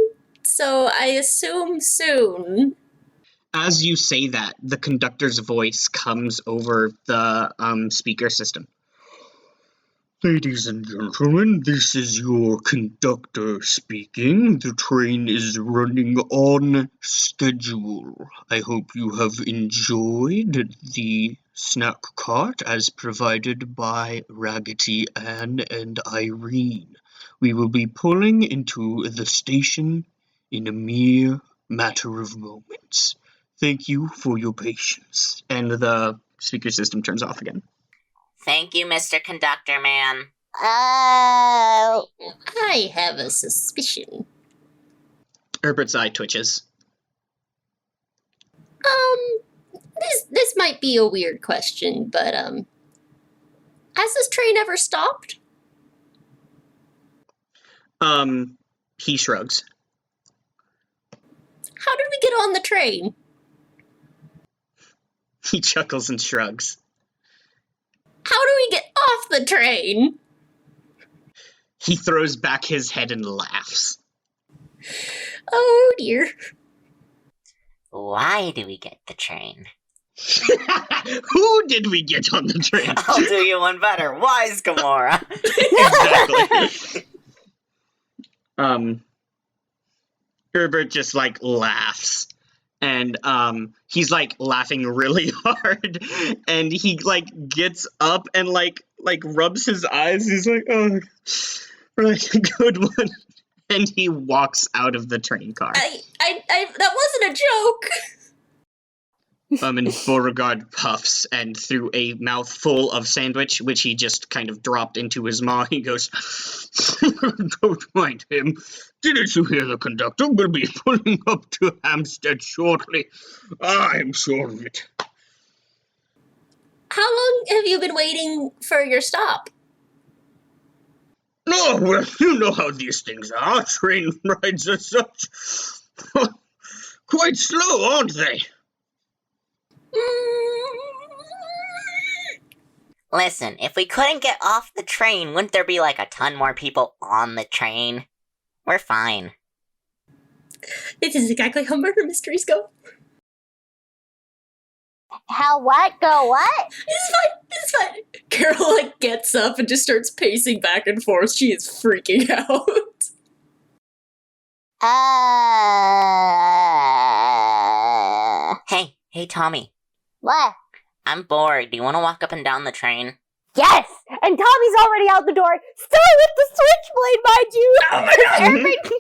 so I assume soon. As you say that, the conductor's voice comes over the speaker system. Ladies and gentlemen, this is your conductor speaking. The train is running on schedule. I hope you have enjoyed the snack cart as provided by Raggedy Ann and Irene. We will be pulling into the station in a mere matter of moments. Thank you for your patience. And the speaker system turns off again. Thank you, Mr. Conductor Man. Oh. I have a suspicion. Herbert's eye twitches. This might be a weird question, but has this train ever stopped? He shrugs. How did we get on the train? He chuckles and shrugs. How do we get off the train? He throws back his head and laughs. Oh dear. Why do we get the train? Who did we get on the train? I'll do you one better. Wise Gamora. Exactly. Herbert just like laughs. And he's like laughing really hard, and he like gets up and like rubs his eyes. He's like, "Oh, right, good one," and he walks out of the train car. I that wasn't a joke. And Beauregard puffs, and through a mouthful of sandwich, which he just kind of dropped into his maw, he goes, "Don't mind him. Didn't you hear the conductor will be pulling up to Hampstead shortly? I'm sure of it." How long have you been waiting for your stop? Oh, well, you know how these things are. Train rides are such... quite slow, aren't they? Listen, if we couldn't get off the train, wouldn't there be like a ton more people on the train? We're fine. This is exactly how murder mysteries go. How what? Go what? It's fine. Carol like gets up and just starts pacing back and forth. She is freaking out. Hey, Tommy. What? I'm bored. Do you want to walk up and down the train? Yes! And Tommy's already out the door, still with the switchblade, mind you! Oh my God. Herbert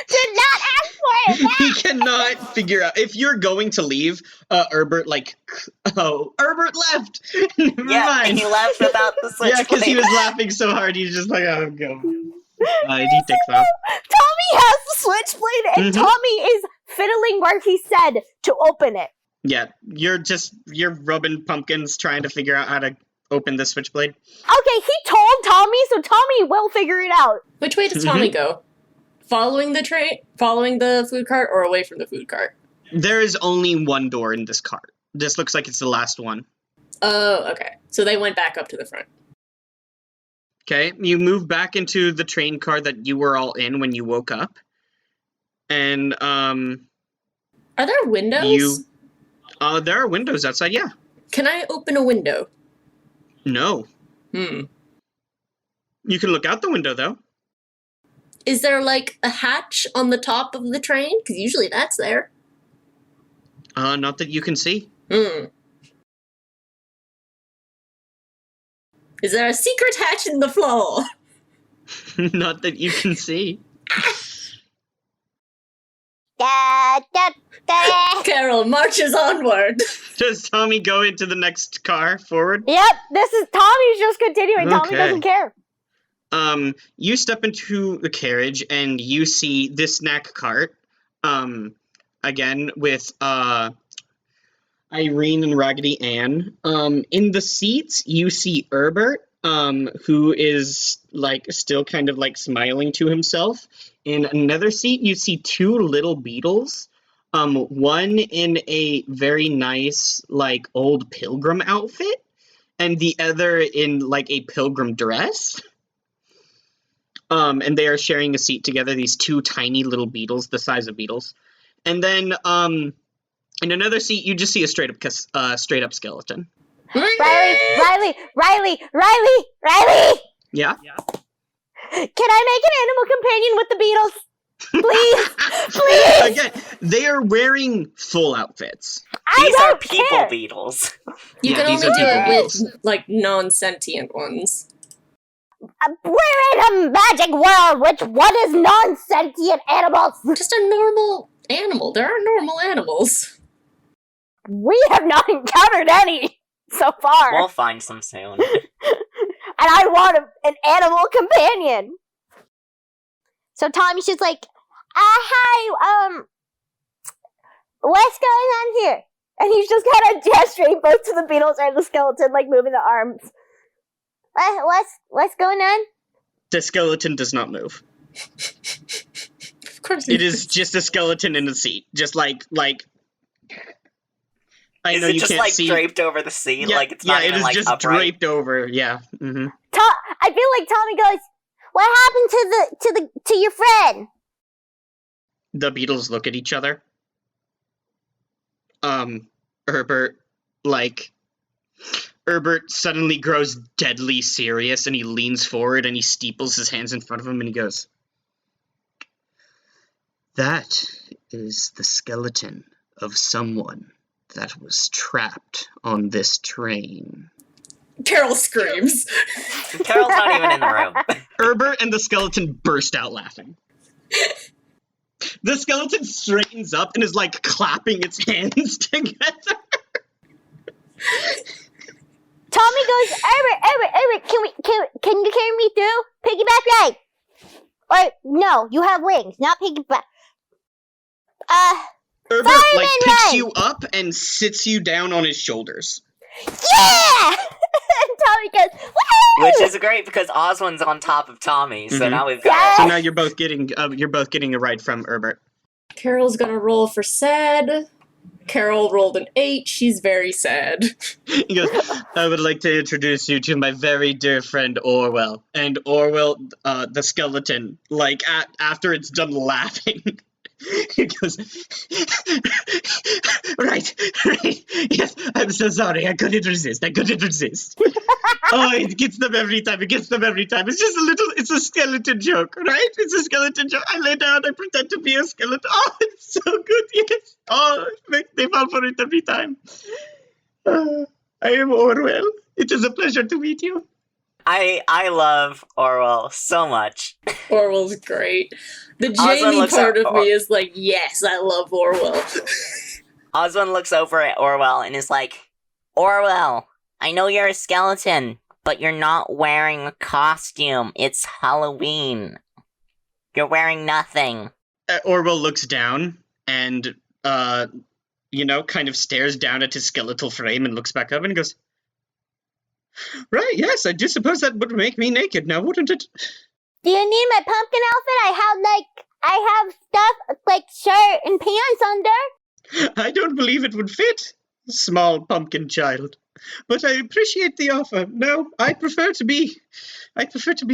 did not ask for it! He cannot figure out if you're going to leave. Herbert Herbert left. Never Yeah, mind. he left without the switchblade. Yeah, because he was laughing so hard, he's just like, "Oh, go." He takes off. Tommy has the switchblade, and Mhm. Tommy is fiddling where he said to open it. Yeah, you're rubbing pumpkins trying to figure out how to open the switchblade. Okay, he told Tommy, so Tommy will figure it out. Which way does Tommy go? Following the train, following the food cart, or away from the food cart? There is only one door in this cart. This looks like it's the last one. Oh, okay. So they went back up to the front. Okay, you move back into the train car that you were all in when you woke up. And, Are there windows? there are windows outside, yeah. Can I open a window? No. Hmm. You can look out the window, though. Is there like a hatch on the top of the train? Because usually that's there. Not that you can see. Hmm. Is there a secret hatch in the floor? Not that you can see. Carol marches onward. Does Tommy go into the next car forward? Yep, this is Tommy's just continuing. Tommy Okay. doesn't care. You step into the carriage and you see this snack cart. Again with Irene and Raggedy Ann. In the seats you see Herbert, who is like still kind of like smiling to himself. In another seat you see two little beetles. One in a very nice like old pilgrim outfit, and the other in like a pilgrim dress. And they are sharing a seat together, these two tiny little beetles, the size of beetles. And then, in another seat, you just see a straight up skeleton. Riley! Yeah? Can I make an animal companion with the beetles? Please! Please! Again, they are wearing full outfits. I These are don't people care! beetles. You Yeah, can these only are do it people with like non-sentient ones. We're in a magic world, which what is non-sentient animals? Just a normal animal. There are normal animals. We have not encountered any so far. We'll find some soon. And I want an animal companion. So Tommy's just like, hi, what's going on here? And he's just kind of gesturing both to the beetles and the skeleton, like moving the arms. What's going on? The skeleton does not move. Of course It is just a skeleton in a seat. Just like I Is know it you just can't like see. draped over the seat? Yeah, Like it's not it even is like just upright? draped over. Yeah. Mm-hmm. I feel like Tommy goes, what happened to your friend? The beetles look at each other. Herbert suddenly grows deadly serious and he leans forward and he steeples his hands in front of him and he goes, That is the skeleton of someone that was trapped on this train. Carol screams. Carol's not even in the room. Herbert and the skeleton burst out laughing. The skeleton straightens up and is like clapping its hands together. Tommy goes, Herbert, can you carry me through? Piggyback ride. Or, no, you have wings, not piggyback. Herbert Fireman picks ride! you up and sits you down on his shoulders. Yeah! And Tommy goes, woohoo! Which is great because Oswin's on top of Tommy, so Mhm. now we've got Yeah. So now you're both getting a ride from Herbert. Carol's gonna roll for sad. Carol rolled an 8. She's very sad. He goes, I would like to introduce you to my very dear friend Orwell. And Orwell, the skeleton, after it's done laughing, he goes, right, yes, I'm so sorry, I couldn't resist. Oh, it gets them every time. It's a skeleton joke, right? It's a skeleton joke. I lay down, I pretend to be a skeleton. Oh, it's so good, yes. Oh, they fall for it every time. I am Orwell. It is a pleasure to meet you. I love Orwell so much. Orwell's great. The Oswald Jamie looks part at of me is like, yes, I love Orwell. Oswin looks over at Orwell and is like, Orwell, I know you're a skeleton, but you're not wearing a costume. It's Halloween. You're wearing nothing. Orwell looks down and, kind of stares down at his skeletal frame and looks back up and goes, right, yes, I do suppose that would make me naked now, wouldn't it? Do you need my pumpkin outfit? I have stuff like shirt and pants under. I don't believe it would fit, small pumpkin child. But I appreciate the offer. No, I prefer to be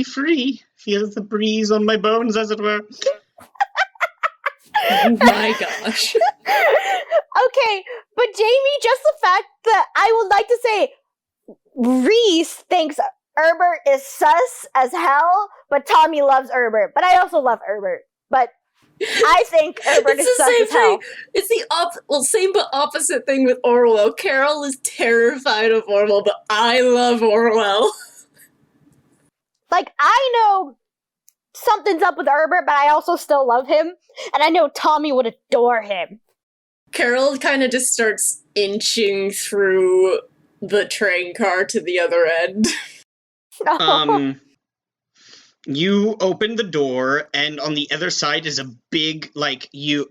free. Feel the breeze on my bones, as it were. Oh my gosh. Okay, but Jamie, just the fact that I would like to say Reese thinks Herbert is sus as hell, but Tommy loves Herbert. But I also love Herbert. But I think Herbert It's is the sus same as hell. thing. It's the same but opposite thing with Orwell. Carol is terrified of Orwell, but I love Orwell. Like, I know something's up with Herbert, but I also still love him. And I know Tommy would adore him. Carol kind of just starts inching through the train car to the other end. You open the door, and on the other side is a big, steel.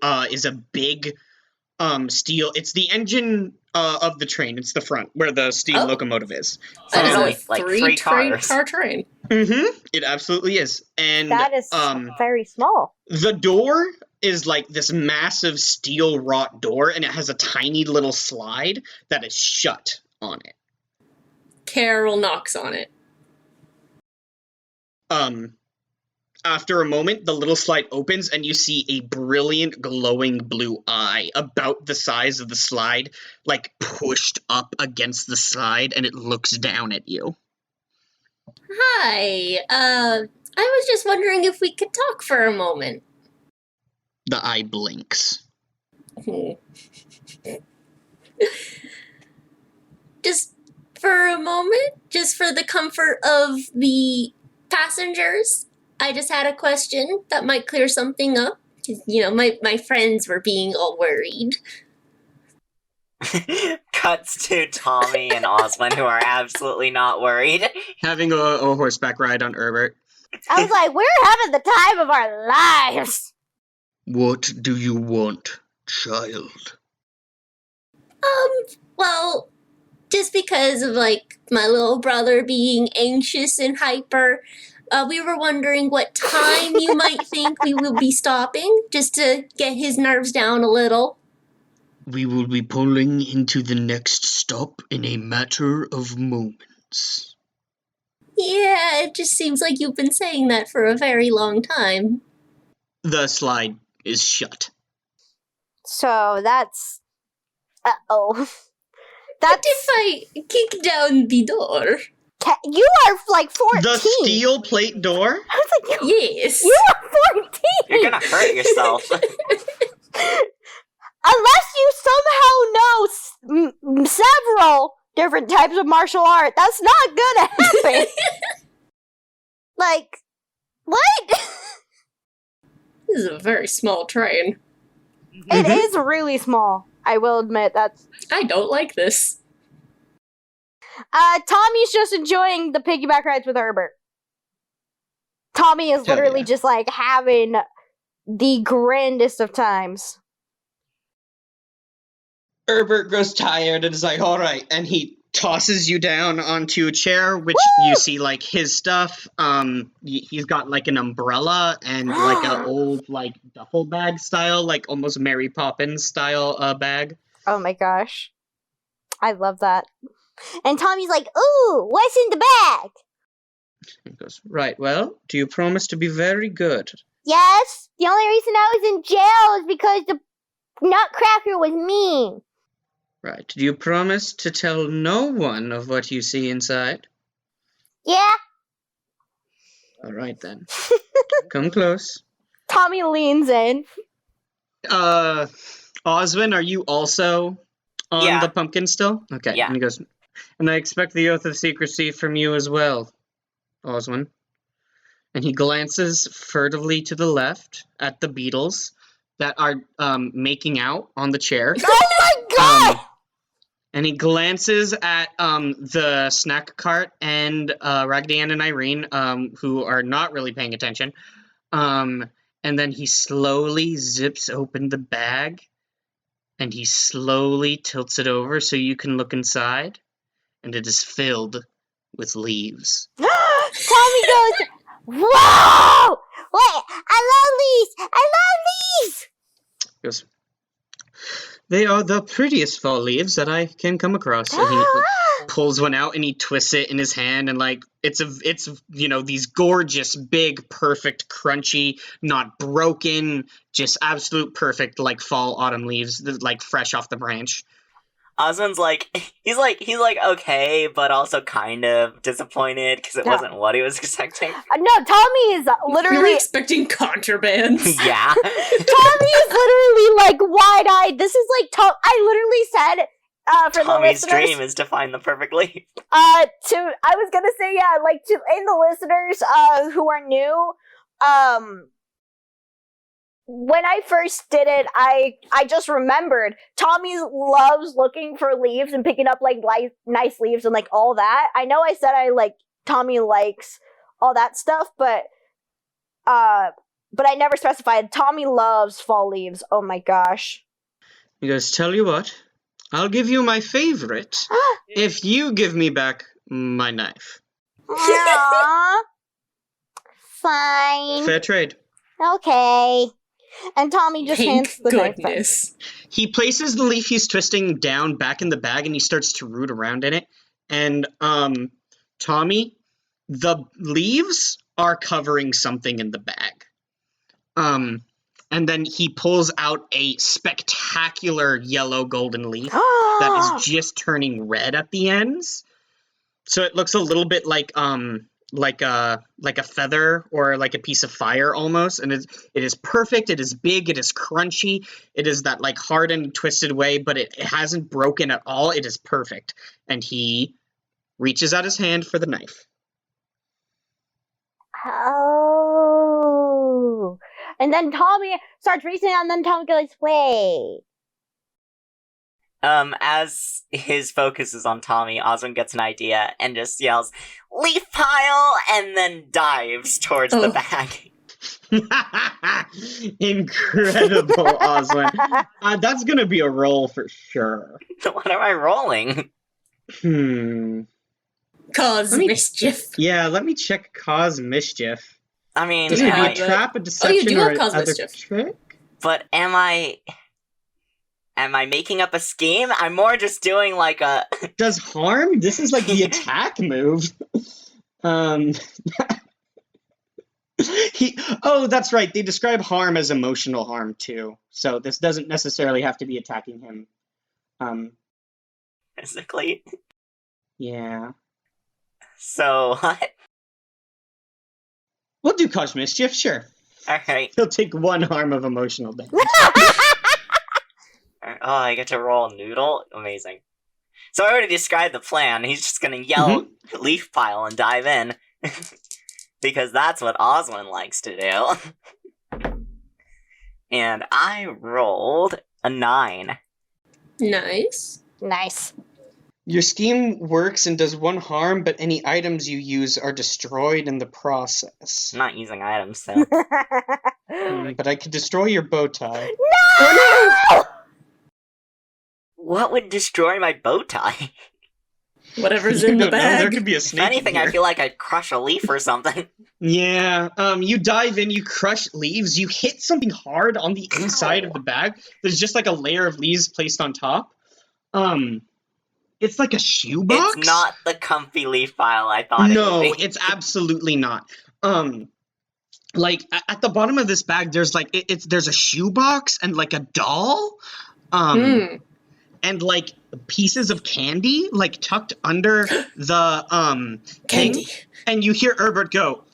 It's the engine of the train. It's the front where the steam Oh. locomotive is. That is only, a like, 3 3 train cars. car train. It absolutely is. And That is very small. the door is like this massive steel wrought door, and it has a tiny little slide that is shut on it. Carol knocks on it. After a moment, the little slide opens and you see a brilliant glowing blue eye about the size of the slide, like pushed up against the side, and it looks down at you. Hi, I was just wondering if we could talk for a moment. The eye blinks. Just for a moment, just for the comfort of the passengers, I just had a question that might clear something up. 'Cause, my friends were being all worried. Cuts to Tommy and Oswin, who are absolutely not worried. Having a horseback ride on Herbert. I was like, we're having the time of our lives. What do you want, child? Well, just because of, my little brother being anxious and hyper, we were wondering what time you might think we will be stopping, just to get his nerves down a little. We will be pulling into the next stop in a matter of moments. Yeah, it just seems like you've been saying that for a very long time. The slide is shut. So that's... Uh-oh. What if I kick down the door? You are like 14. The steel plate door? I was like, Yes. you are 14. You're gonna hurt yourself. Unless you somehow know several different types of martial art, that's not gonna happen. Like, what? This is a very small train. It is really small. I will admit that's. I don't like this. Tommy's just enjoying the piggyback rides with Herbert. Tommy is Hell literally yeah. just like having the grandest of times. Herbert grows tired and is like, all right, and he tosses you down onto a chair, which you see like his stuff. He's got like an umbrella and like an old like duffel bag style, like almost Mary Poppins style bag. Oh my gosh. I love that. And Tommy's like, ooh, what's in the bag? He goes, right, well, do you promise to be very good? Yes, the only reason I was in jail is because the Nutcracker was mean. Right, do you promise to tell no one of what you see inside? Yeah. All right then. Come close. Tommy leans in. Oswin, are you also on Yeah. the pumpkin still? Okay. Yeah. And he goes, and I expect the oath of secrecy from you as well, Oswin. And he glances furtively to the left at the beetles that are making out on the chair. Oh my god! And he glances at the snack cart and Raggedy Ann and Irene, who are not really paying attention. And then he slowly zips open the bag, and he slowly tilts it over so you can look inside, and it is filled with leaves. Tommy goes, whoa! Wait, I love leaves! I love leaves! He goes, they are the prettiest fall leaves that I can come across. And he pulls one out and he twists it in his hand, and like it's these gorgeous, big, perfect, crunchy, not broken, just absolute perfect like fall autumn leaves that like fresh off the branch. Osmond's he's like okay, but also kind of disappointed because it Yeah. wasn't what he was expecting. No, Tommy is We were literally... expecting contraband. Yeah. Tommy is literally like wide-eyed. This is like I literally said for Tommy's the listeners. dream is to find the perfect leaf. I was gonna say in the listeners who are new. When I first did it, I just remembered Tommy loves looking for leaves and picking up like nice leaves and like all that. I know I said Tommy likes all that stuff, but I never specified. Tommy loves fall leaves. Oh my gosh. He goes, tell you what, I'll give you my favorite if you give me back my knife. Aww. Fine. Fair trade. Okay. And Tommy just hands Thank the knife back. goodness. He places the leaf he's twisting down back in the bag, and he starts to root around in it. And Tommy, the leaves are covering something in the bag. And then he pulls out a spectacular yellow golden leaf that is just turning red at the ends. So it looks a little bit like a feather or like a piece of fire almost, and it is perfect. It is big. It is crunchy. It is that like hard and twisted way, but it hasn't broken at all. It is perfect. And he reaches out his hand for the knife. Oh. And then Tommy starts reaching out, and then Tommy goes, wait. As his focus is on Tommy, Osmond gets an idea and just yells, "Leaf pile!" and then dives towards the bag. Incredible, Oswin. That's gonna be a roll for sure. What am I rolling? Cause mischief. Yeah, let me check cause mischief. I mean, Does it be Yeah, a but- trap, a deception, you do or have cause another mischief. trick? but am I making up a scheme? I'm more just doing like a... Does harm? This is like the attack move. Oh, that's right. They describe harm as emotional harm too. So this doesn't necessarily have to be attacking him. Physically. Yeah. So, what? We'll do cause mischief, sure. Alright. He'll take 1 harm of emotional damage. Oh, I get to roll noodle? Amazing. So I already described the plan. He's just gonna yell leaf pile and dive in. Because that's what Oswin likes to do. And I rolled a 9. Nice. Nice. Your scheme works and does 1 harm, but any items you use are destroyed in the process. I'm not using items, so. But I could destroy your bow tie. No! What would destroy my bow tie? Whatever's You in the don't know, there bag. could be a If snake in anything, I here. feel like I'd crush a leaf or something. Yeah, you dive in, you crush leaves, you hit something hard on the inside of the bag. There's just like a layer of leaves placed on top. It's like a shoebox? It's not the comfy leaf pile I thought it No, would be. it's absolutely not. Like at the bottom of this bag, there's like there's a shoebox and like a doll, and like pieces of candy like tucked under the thing. Candy. And you hear Herbert go,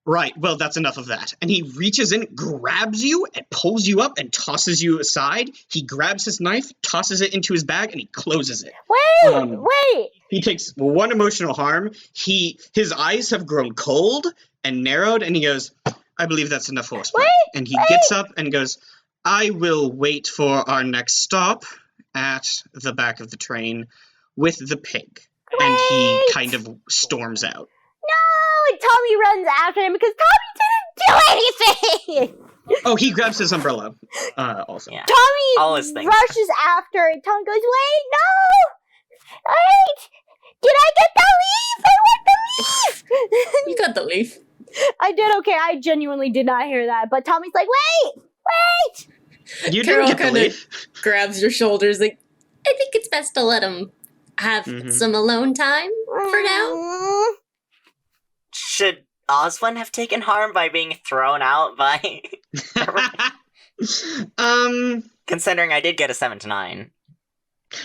"Right, well that's enough of that." And he reaches in, grabs you, and pulls you up and tosses you aside. He grabs his knife, tosses it into his bag, and he closes it. Wait! He takes 1 emotional harm. His eyes have grown cold and narrowed, and he goes, "I believe that's enough horseplay." And he gets up and goes, "I will wait for our next stop at the back of the train with the pig." And he Wait! kind of storms out. No! And Tommy runs after him because Tommy didn't do anything! Oh, he grabs his umbrella also. Yeah. All his Tommy things. rushes after and Tommy goes, "Wait, no! Wait! Did I get the leaf? I want the leaf!" You got the leaf. I did okay. I genuinely did not hear that. But Tommy's like, wait! You Carol didn't get the kinda- leaf. Grabs your shoulders like, I think it's best to let him have some alone time for now. Should Oswin have taken harm by being thrown out by... Considering I did get a 7 to 9.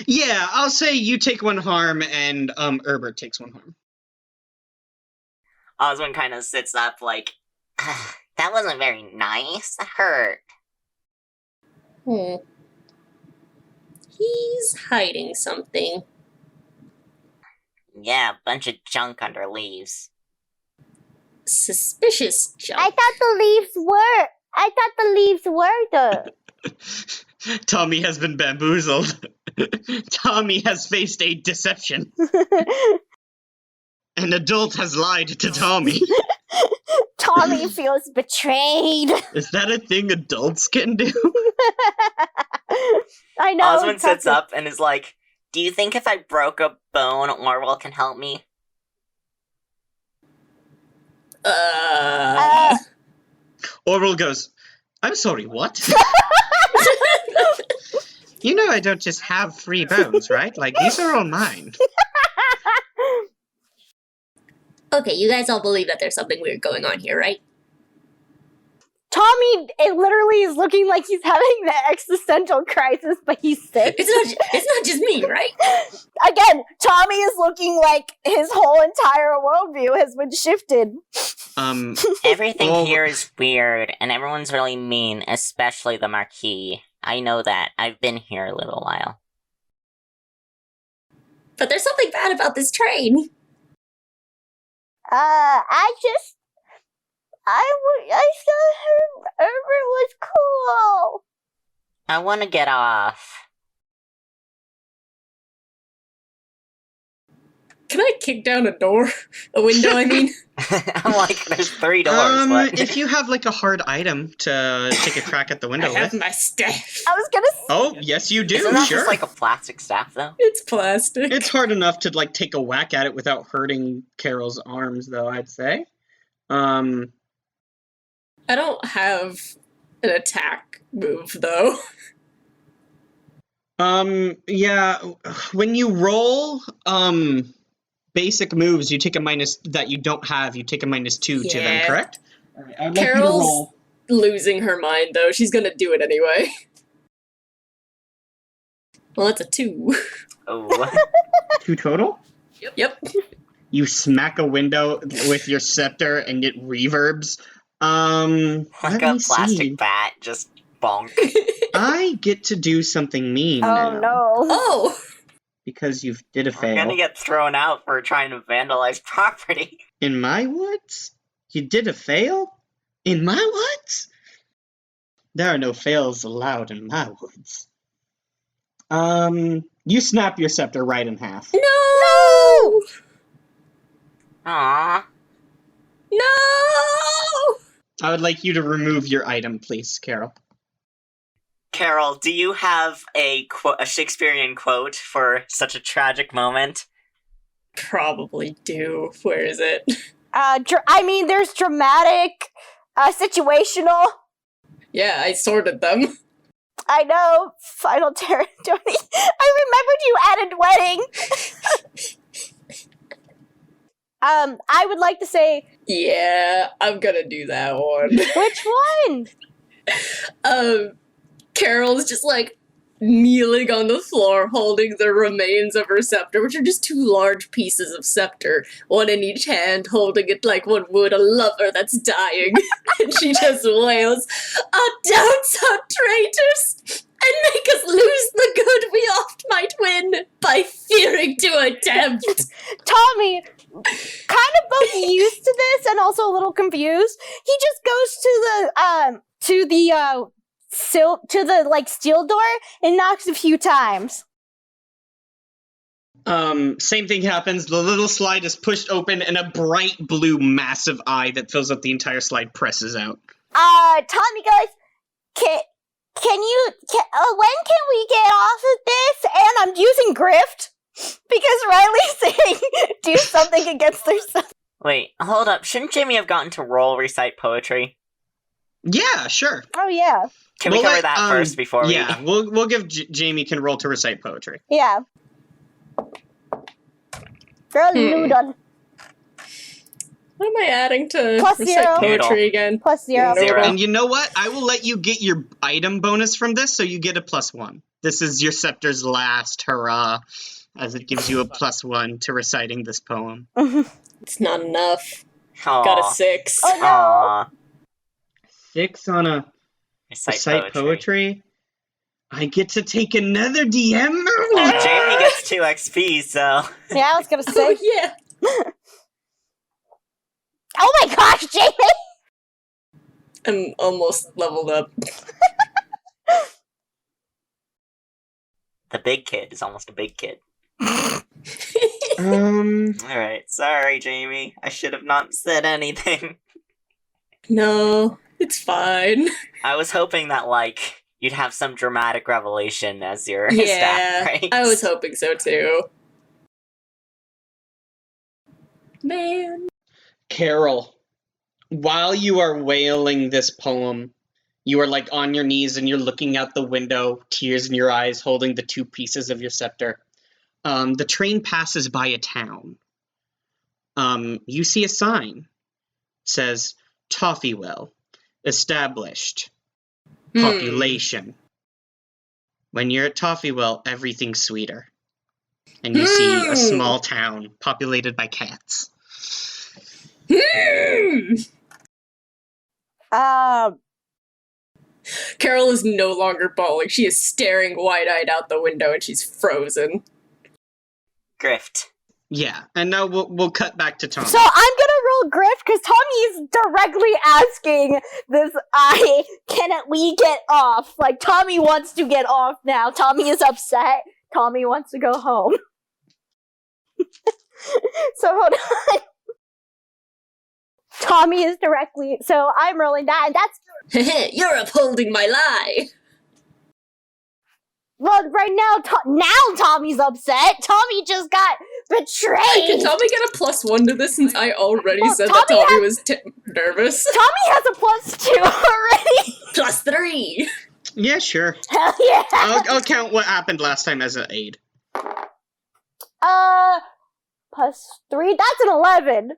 Yeah, I'll say you take 1 harm and Herbert takes 1 harm. Oswin kind of sits up like, that wasn't very nice. That hurt. He's hiding something. Yeah, a bunch of junk under leaves. Suspicious junk. I thought the leaves were the... Tommy has been bamboozled. Tommy has faced a deception. An adult has lied to Tommy. Tommy feels betrayed. Is that a thing adults can do? I know. Oswin sits up and is like, do you think if I broke a bone, Orwell can help me? Orwell goes, "I'm sorry, what?" You know I don't just have free bones, right? Like, these are all mine. Okay, you guys all believe that there's something weird going on here, right? Tommy, it literally is looking like he's having the existential crisis, but he's sick. It's not just me, right? Again, Tommy is looking like his whole entire worldview has been shifted. Everything Oh. here is weird, and everyone's really mean, especially the Marquis. I know that. I've been here a little while. But there's something bad about this train. I thought Herbert was cool. I want to get off. Can I kick down a door? A window, I mean? I'm like, there's 3 doors. But... If you have like a hard item to take a crack at the I window have with. my staff. I was gonna Oh, yes you do, Isn't that sure. just like a plastic staff, though? It's plastic. It's hard enough to like take a whack at it without hurting Carol's arms, though, I'd say. I don't have an attack move, though. Yeah, when you roll, basic moves, you take a minus that you don't have, you take a -2 to them, Yeah. correct? Alright, I'd like you to Carol's roll. losing her mind, though. She's gonna do it anyway. Well, that's a 2. Oh. 2 total? Yep. You smack a window with your scepter and it reverbs. Like Let a me plastic see. bat, just bonk. I get to do something mean Oh now. no. Oh! Because you did a We're fail. gonna get thrown out for trying to vandalize property. In my woods? You did a fail? In my woods? There are no fails allowed in my woods. You snap your scepter right in half. No! Aww. No! I would like you to remove your item, please, Carol. Carol, do you have a Shakespearean quote for such a tragic moment? Probably do. Where is it? There's dramatic, situational. Yeah, I sorted them. I know, Final Territory. I remembered you added wedding. I would like to say, Yeah, I'm gonna do that one. which one? Carol's just like kneeling on the floor holding the remains of her scepter, which are just two large pieces of scepter, one in each hand, holding it like one would a lover that's dying. And she just wails, "Our doubts are traitors, and make us lose the good we oft might win by fearing to attempt." Tommy, kind of both used to this and also a little confused. He just goes to the steel door and knocks a few times. Same thing happens. The little slide is pushed open and a bright blue massive eye that fills up the entire slide presses out. Tommy goes, when can we get off of this? And I'm using grift because Riley's saying do something against their stuff. Wait, hold up. Shouldn't Jamie have gotten to roll recite poetry? Yeah, sure. Oh yeah. Can we cover that first before we... Yeah, we'll give Jamie can roll to recite poetry. Yeah. Girl, noodle. What am I adding to Plus recite 0. poetry again? Plus 0. Zero. And you know what? I will let you get your item bonus from this, so you get a +1. This is your scepter's last hurrah, as it gives you a +1 to reciting this poem. It's not enough. Aw. Got a 6. Oh no. Aw. 6 on a recite poetry. I get to take another DM. Well, Jamie gets 2 XP, so... Yeah, I was gonna Oh, say. yeah. Oh my gosh, Jamie! I'm almost leveled up. The big kid is almost a big kid. Um, Alright, sorry, Jamie. I should have not said anything. No, it's fine. I was hoping that, like, you'd have some dramatic revelation as your Yeah, stat ranks. I was hoping so too. Man. Carol, while you are wailing this poem, you are like on your knees and you're looking out the window, tears in your eyes, holding the 2 pieces of your scepter. The train passes by a town. You see a sign. It says, Toffeewell, established, population. When you're at Toffeewell, everything's sweeter. And you see a small town populated by cats. Carol is no longer bawling. She is staring wide-eyed out the window and she's frozen. Grift. Yeah, and now we'll cut back to Tommy. So I'm gonna roll grift because Tommy is directly asking this can we get off? Like, Tommy wants to get off now. Tommy is upset. Tommy wants to go home. So hold on. Tommy is directly, so I'm rolling that, and that's, You're upholding my lie. well, right now, Tommy's upset. Tommy just got betrayed. Can Tommy get a +1 to this since I already Well, said that Tommy Tommy was nervous? Tommy has a +2 already. +3. Yeah, sure. Hell yeah. I'll count what happened last time as an aid. +3, that's an 11.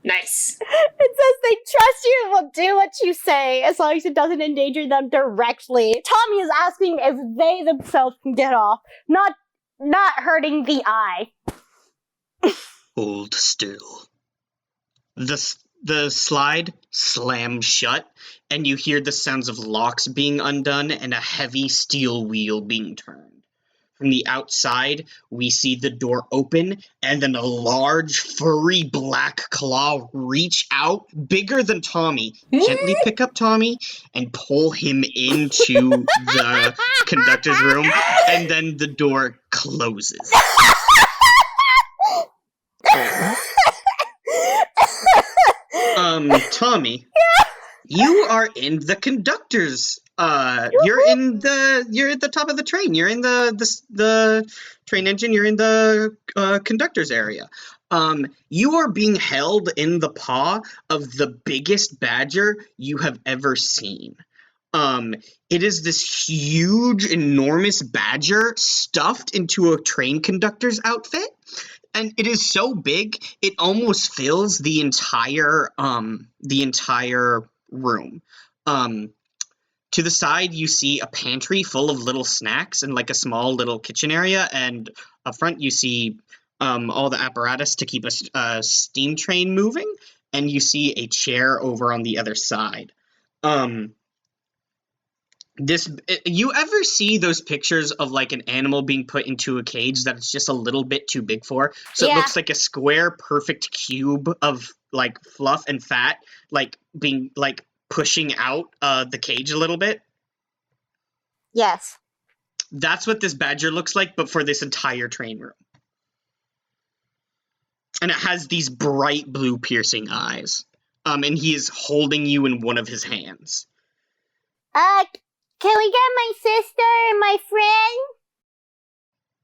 Nice. It says they trust you and will do what you say as long as it doesn't endanger them directly. Tommy is asking if they themselves can get off, not hurting the eye. Hold still. The slide slams shut, and you hear the sounds of locks being undone and a heavy steel wheel being turned. From the outside, we see the door open, and then a large, furry black claw reach out, bigger than Tommy, gently pick up Tommy, and pull him into the conductor's room, and then the door closes. Tommy, you are in the conductor's. You're at the top of the train. You're in the train engine. You're in the conductor's area. You are being held in the paw of the biggest badger you have ever seen. It is this huge, enormous badger stuffed into a train conductor's outfit. And it is so big, it almost fills the entire room. To the side, you see a pantry full of little snacks and like a small little kitchen area. And up front, you see all the apparatus to keep a steam train moving. And you see a chair over on the other side. You ever see those pictures of like an animal being put into a cage that it's just a little bit too big for? So Yeah. It looks like a square, perfect cube of like fluff and fat, like being like pushing out the cage a little bit. Yes. That's what this badger looks like, but for this entire train room. And it has these bright blue piercing eyes. And he is holding you in one of his hands. Can we get my sister and my friend?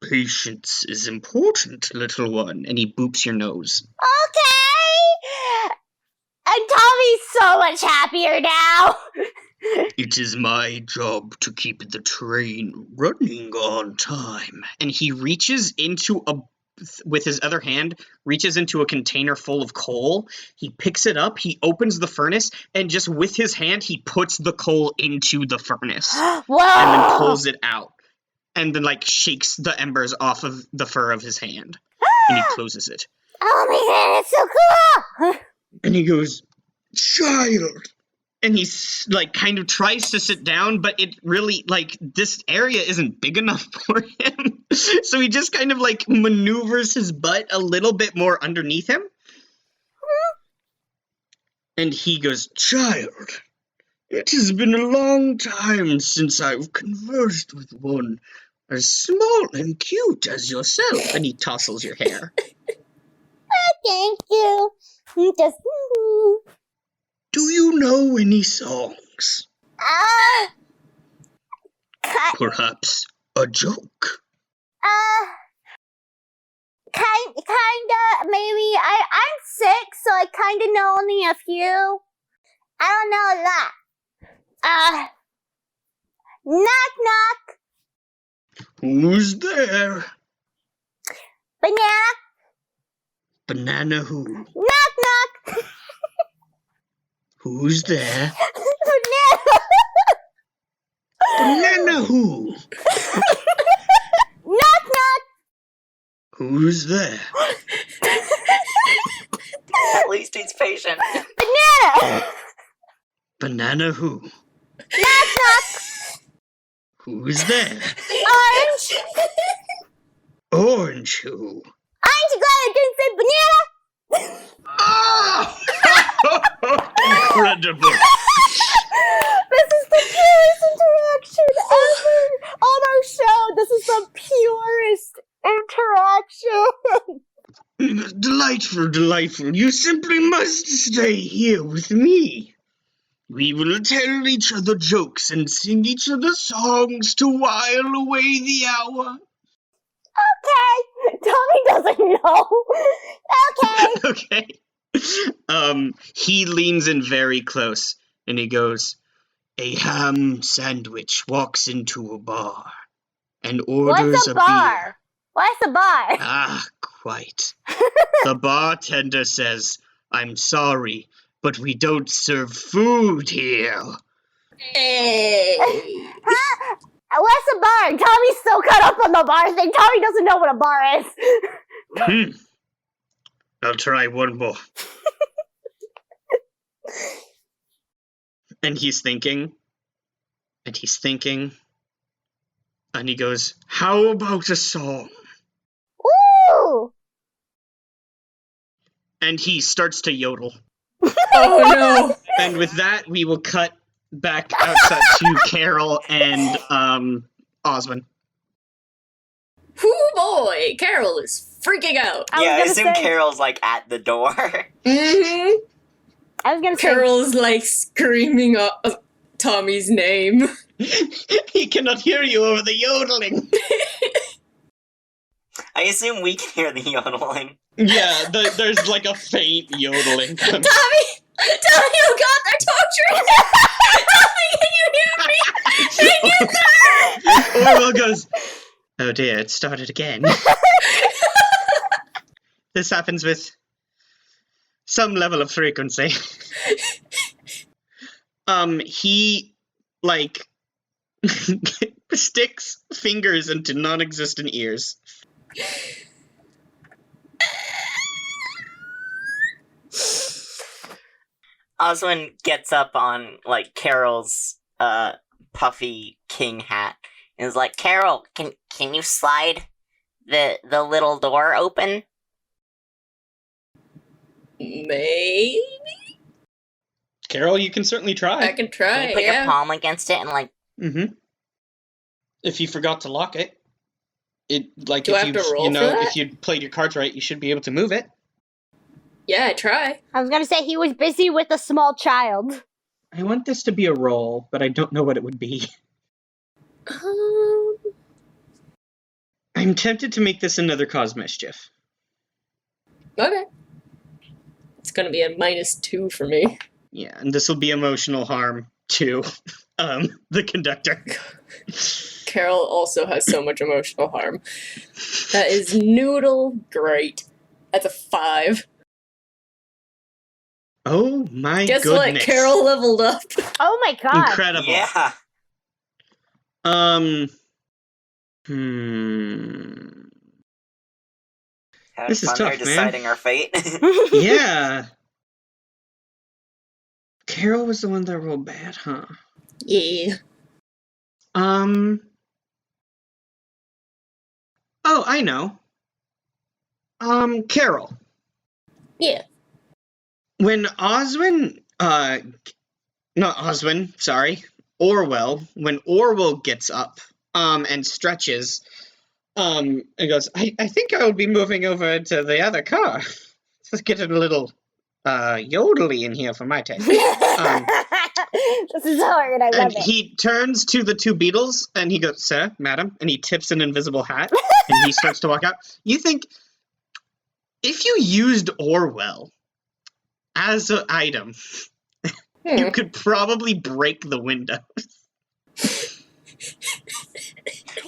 Patience is important, little one. And he boops your nose. Okay! And Tommy's so much happier now! It is my job to keep the train running on time. And he reaches into with his other hand, reaches into a container full of coal. He picks it up, he opens the furnace, and just with his hand, he puts the coal into the furnace. Whoa! And then pulls it out. And then, like, shakes the embers off of the fur of his hand. And he closes it. Oh my god, it's so cool! And he goes, "Child!" And he's, like, kind of tries to sit down, but it really, like, this area isn't big enough for him. So he just kind of, like, maneuvers his butt a little bit more underneath him. And he goes, "Child, it has been a long time since I've conversed with one as small and cute as yourself." And he tousles your hair. Thank you. Just... Do you know any songs? Perhaps a joke? Kinda, maybe. I'm 6, so I kinda know only a few. I don't know a lot. Knock knock. Who's there? Banana. Banana who? Knock knock. Who's there? Banana. Banana who? Knock knock. Who's there? At least he's patient. Banana. Banana who? Knock knock. Who's there? Orange. Orange who? Aren't you glad I didn't say banana? Oh! Incredible! This is the purest interaction ever on our show. This is the purest interaction. Delightful, delightful. You simply must stay here with me. We will tell each other jokes and sing each other songs to while away the hour. Okay. Tommy doesn't know. Okay. Okay. He leans in very close and he goes, "A ham sandwich walks into a bar and orders What's a beer." bar? What's a bar? Ah, quite. The bartender says, "I'm sorry, but we don't serve food here." Hey. What's a bar? Tommy's so caught up on the bar thing. Tommy doesn't know what a bar is. I'll try one more. And he's thinking, and he's thinking, and he goes, how about a song? Woo! And he starts to yodel. Oh no! And with that, we will cut back outside to Carol and Osmond. Whoo boy! Carol is freaking out. I was Yeah, I gonna assume say- Carol's like at the door. Mm-hmm. I was gonna say, Carol's like screaming Tommy's name. He cannot hear you over the yodeling. I assume we can hear the yodeling. Yeah, there's like a faint yodeling. Tommy! Tommy, oh god, they're torturing me! Tommy, can you hear me? Can you Orwell goes, oh dear, it started again. This happens with some level of frequency. He, like, sticks fingers into non-existent ears. Oswin gets up on, like, Carol's, puffy king hat and is like, Carol, can you slide the little door open? Maybe? Carol, you can certainly I try. can Can try, you put yeah. your palm against it and, like, Mm-hmm. If you forgot to lock it, like Do I if have you to roll for that? if you played your cards right, you should be able to move it. Yeah, I try. I was gonna say he was busy with a small child. I want this to be a roll, but I don't know what it would be. I'm tempted to make this another cause mischief. Okay. It's gonna be a -2 for me. Yeah, and this will be emotional harm to the conductor. Carol also has so much emotional harm. That is noodle great. That's a 5. Oh my Guess goodness. what? Carol leveled up. Oh my god. Incredible. yeah. Having This is fun tough, there man. deciding our fate. Yeah. Carol was the one that rolled bad, huh? Yeah. Oh, I know. Carol. Yeah. When Oswin, not Oswin, sorry, Orwell, when Orwell gets up, and stretches, and goes, I think I will be moving over to the other car. Let's get a little, yodely in here for my taste. This is hard. I And love it. he turns to the two beetles, and he goes, sir, madam, and he tips an invisible hat, and he starts to walk out. You think, if you used Orwell as an item, you could probably break the window.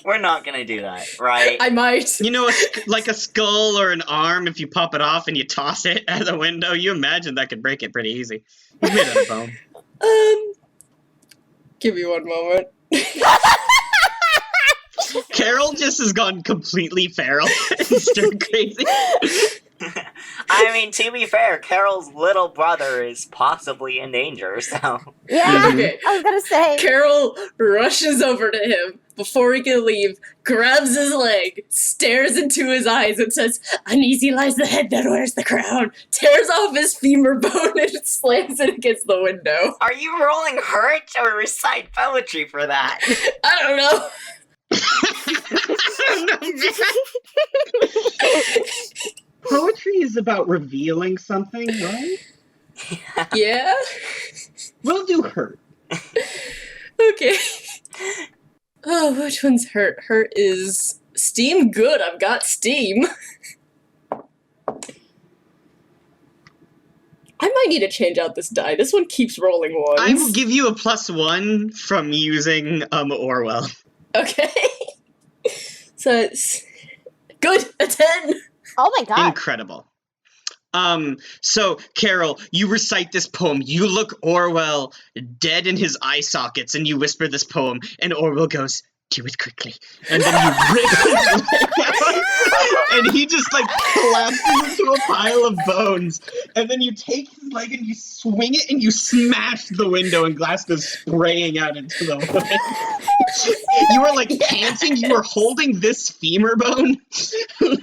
We're not gonna do that, right? I might. You know, like a skull or an arm, if you pop it off and you toss it at the window, you imagine that could break it pretty easy. He's made out of bone. Give me one moment. Carol just has gone completely feral and stir crazy. I mean, to be fair, Carol's little brother is possibly in danger, so... Yeah, Okay. I was gonna say. Carol rushes over to him before he can leave, grabs his leg, stares into his eyes, and says, "Uneasy lies the head that wears the crown," tears off his femur bone and slams it against the window. Are you rolling hurt or recite poetry for that? I don't know. Poetry is about revealing something, right? Yeah? We'll do hurt. Okay. Oh, which one's hurt? Hurt is steam. Good, I've got steam. I might need to change out this die. This one keeps rolling ones. I will give you a +1 from using Orwell. Okay. So it's good, a 10. Oh my god. Incredible. So, Carol, you recite this poem. You look Orwell dead in his eye sockets, and you whisper this poem, and Orwell goes, "Do it quickly." And then you rip his leg out. And he just like collapses into a pile of bones. And then you take his leg and you swing it and you smash the window and glass goes spraying out into the wind. You were like panting, you were holding this femur bone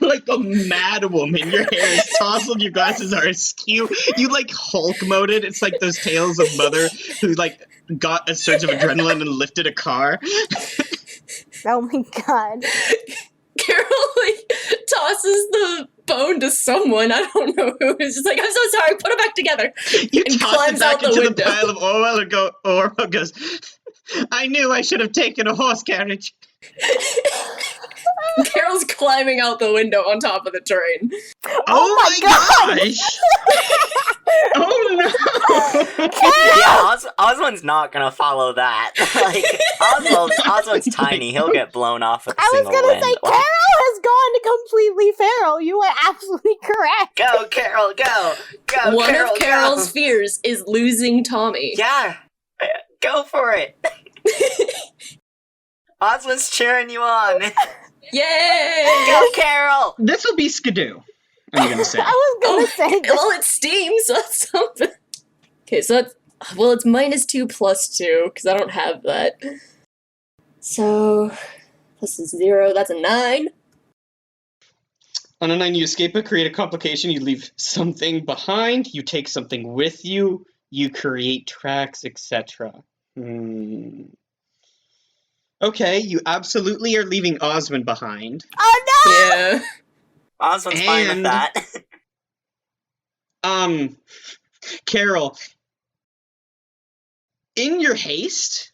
like a mad woman. Your hair is tousled, your glasses are askew. You like Hulk moded. It's like those tales of Mother who like got a surge of adrenaline and lifted a car. Oh my god. Carol like tosses the bone to someone. I don't know who. It's just like, I'm so sorry. Put it back together. You And toss climbs it back out the into the window. pile of Orwell and Orwell goes, I knew I should have taken a horse carriage. Carol's climbing out the window on top of the train. Oh my God. gosh! Oh no! Yeah, Oswald's not gonna follow that. Like, Oswald's tiny. He'll get blown off with a I was single gonna wind. say, Carol has gone completely feral. You were absolutely correct. Go, Carol, go! Go, One Carol, of Carol's go! fears is losing Tommy. Yeah, go for it. Oswald's cheering you on. Yay! Go, Carol! This will be Skidoo, I'm gonna say. I was gonna say that. Well, it's Steam, so that's something. Okay, so it's -2 plus 2, because I don't have that. So, plus 0, that's a 9. On a 9, you escape it, create a complication, you leave something behind, you take something with you, you create tracks, etc. Okay, you absolutely are leaving Oswin behind. Oh no! Yeah. Oswald's fine with And- that. Carol, in your haste,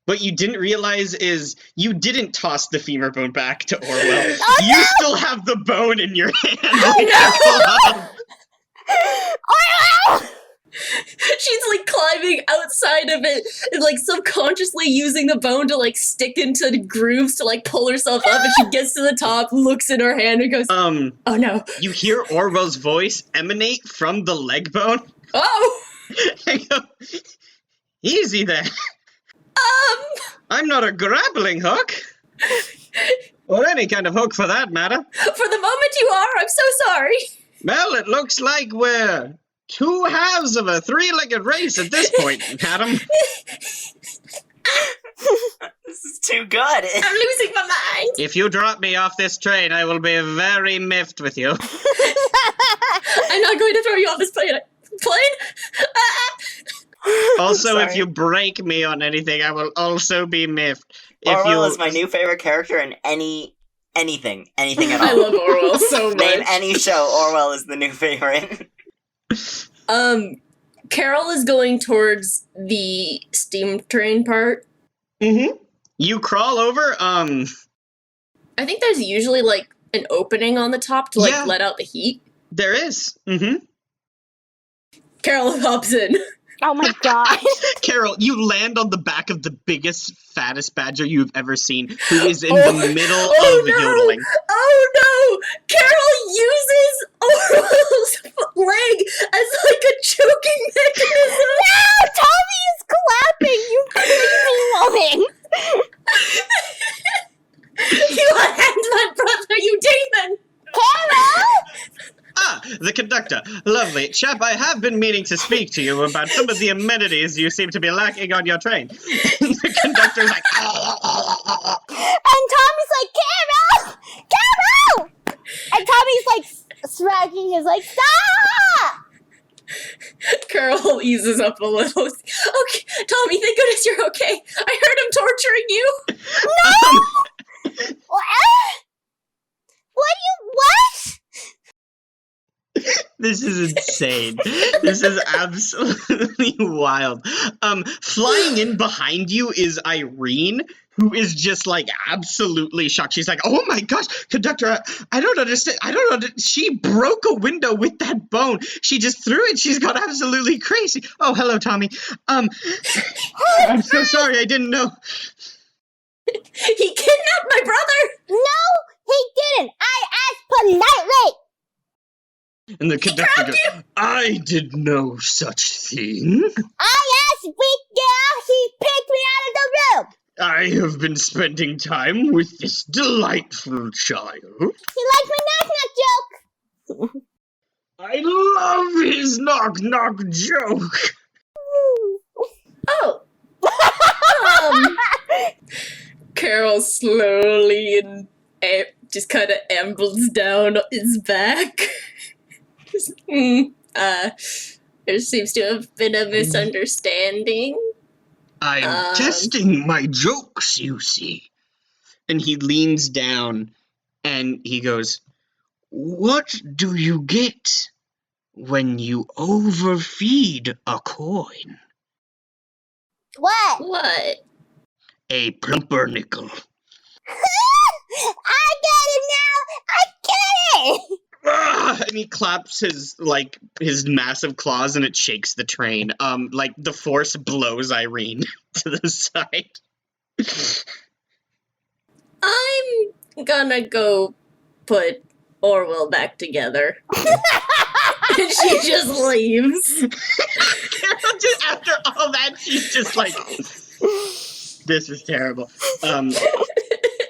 what you didn't realize is you didn't toss the femur bone back to Orwell. You still have the bone in your hand. Orwell! She's like climbing outside of it and like subconsciously using the bone to like stick into the grooves to like pull herself up, and she gets to the top, looks in her hand and goes, oh no. You hear Orwell's voice emanate from the leg bone. Oh! I go, easy there. I'm not a grappling hook. Or any kind of hook for that matter. For the moment you are, I'm so sorry. Well, it looks like we're two halves of a three-legged race at this point, madam. This is too good. I'm losing my mind. If you drop me off this train, I will be very miffed with you. I'm not going to throw you off this plane. Also, if Sorry. you break me on anything, I will also be miffed. If Orwell you is my new favorite character in anything at all. I love Orwell so Name much. any show, Orwell is the new favorite. Carol is going towards the steam train part. You crawl over, I think there's usually like an opening on the top to like Yeah. let out the heat. there is. Carol hops in. Oh my god. Carol, you land on the back of the biggest, fattest badger you've ever seen, who is in the middle of yodeling. Oh no! Carol uses Orwell's leg as like a choking mechanism. No! Tommy is clapping, you crazy woman! You unhand my brother, you demon! Carol! Ah, the conductor. Lovely. Chap, I have been meaning to speak to you about some of the amenities you seem to be lacking on your train. The conductor's like, And Tommy's like, Carol! Carol! And Tommy's like smacking his like, stop! Carol eases up a little. Okay, Tommy, thank goodness you're okay. I heard him torturing you. What? What? This is insane. This is absolutely wild. Flying in behind you is Irene, who is just like absolutely shocked. She's like, "Oh my gosh, conductor, I don't understand. She broke a window with that bone. She just threw it. She's got absolutely crazy. Oh, hello, Tommy. I'm so sorry. I didn't know. He kidnapped my brother. No, he didn't. I asked politely. And the conductor goes, I did no such thing. I asked big girl. He picked me out of the room. I have been spending time with this delightful child. He likes me I love his knock-knock joke. Oh! Carol slowly and just kind of ambles down his back. There seems to have been a misunderstanding. I'm testing my jokes, you see. And he leans down and he goes, "What do you get when you overfeed a coin?" What? What? "A plumper nickel." I get it now! I get it! Ah! And he claps his massive claws and it shakes the train. The force blows Irene to the side. I'm gonna go put Orwell back together. And she just leaves. After all that, she's just like, this is terrible.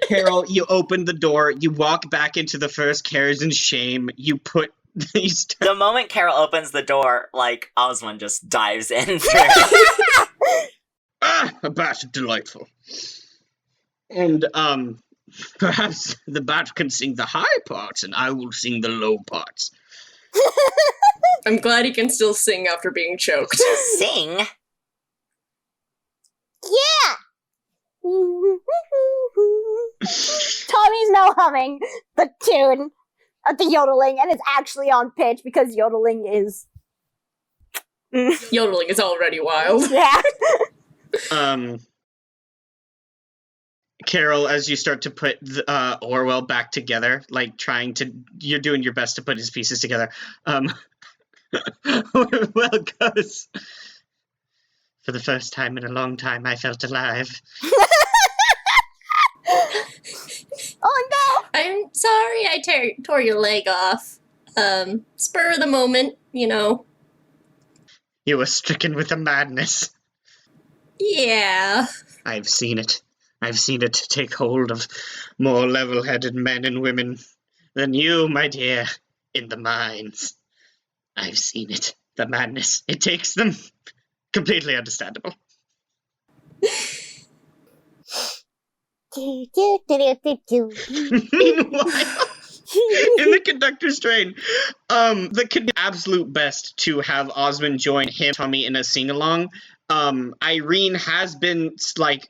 Carol, you open the door, you walk back into the first carriage in shame, you put these... The moment Carol opens the door, Osmond just dives in. A bat, delightful. And, perhaps the bat can sing the high parts and I will sing the low parts. I'm glad he can still sing after being choked. Sing? Yeah! Tommy's now humming the tune of the yodeling, and it's actually on pitch because yodeling is... Yodeling is already wild. Yeah. Carol, as you start to put Orwell back together, you're doing your best to put his pieces together. Orwell goes, "For the first time in a long time, I felt alive." Oh no! I'm sorry I tore your leg off. Spur of the moment, you know. You were stricken with a madness. Yeah. I've seen it. I've seen it take hold of more level-headed men and women than you, my dear, in the mines. I've seen it. The madness. It takes them. Completely understandable. Meanwhile, in the conductor's train, the absolute best to have Osmond join him, Tommy, in a sing-along. Irene has been,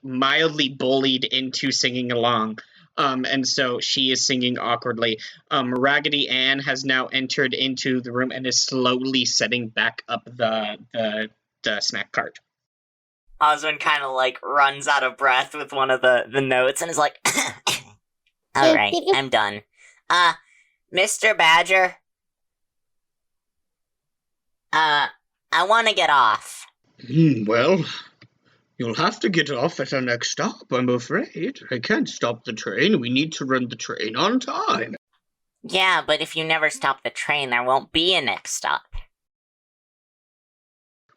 mildly bullied into singing along. And so she is singing awkwardly. Raggedy Ann has now entered into the room and is slowly setting back up the snack cart. Osmond kind of runs out of breath with one of the notes and is like, "Alright, I'm done. Mr. Badger? I want to get off." Well, you'll have to get off at our next stop, I'm afraid. I can't stop the train. We need to run the train on time. Yeah, but if you never stop the train, there won't be a next stop.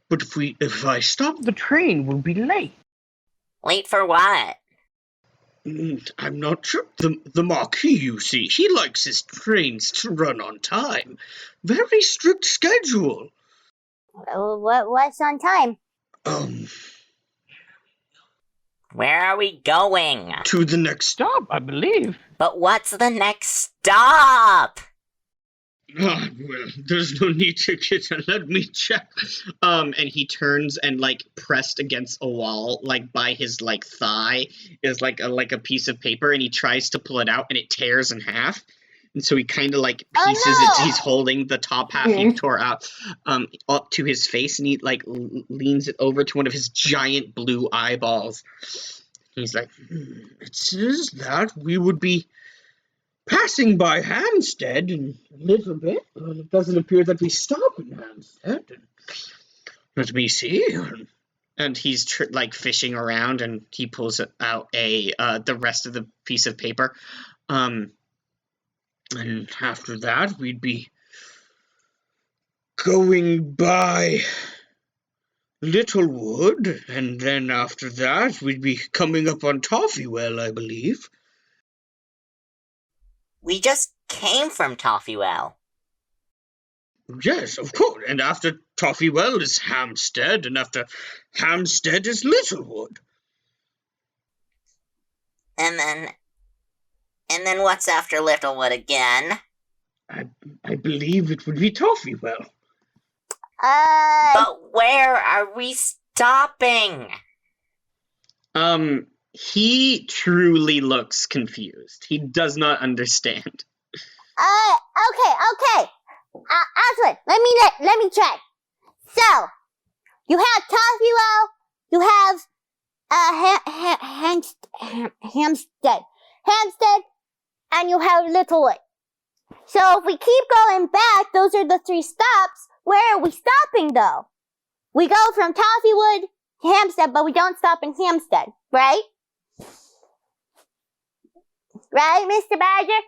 But if I stop the train, we'll be late. Late for what? I'm not sure. The Marquis, you see, he likes his trains to run on time. Very strict schedule. What's on time? Where are we going? To the next stop, I believe. But what's the next stop? Well, there's no need to let me check. And he turns and pressed against a wall, by his thigh is a piece of paper, and he tries to pull it out and it tears in half. And so he kind of pieces it. He's holding the top half he tore out up to his face, and he leans it over to one of his giant blue eyeballs. He's like, It says that we would be passing by Hampstead in a little bit. Well, it doesn't appear that we stop in Hampstead. Let me see. and he's fishing around, and he pulls out the rest of the piece of paper. And after that, we'd be going by Littlewood, and then after that, we'd be coming up on Toffywell, I believe. We just came from Toffywell. Yes, of course. And after Toffywell is Hampstead, and after Hampstead is Littlewood. And then what's after Littlewood again? I believe it would be Toffywell. But where are we stopping? He truly looks confused. He does not understand. Okay. Aslan, let me check. So, you have Toffywell, you have Hampstead, and you have Littlewood. So if we keep going back, those are the 3 stops. Where are we stopping, though? We go from Toffywood to Hampstead, but we don't stop in Hampstead, right? Right, Mr. Badger?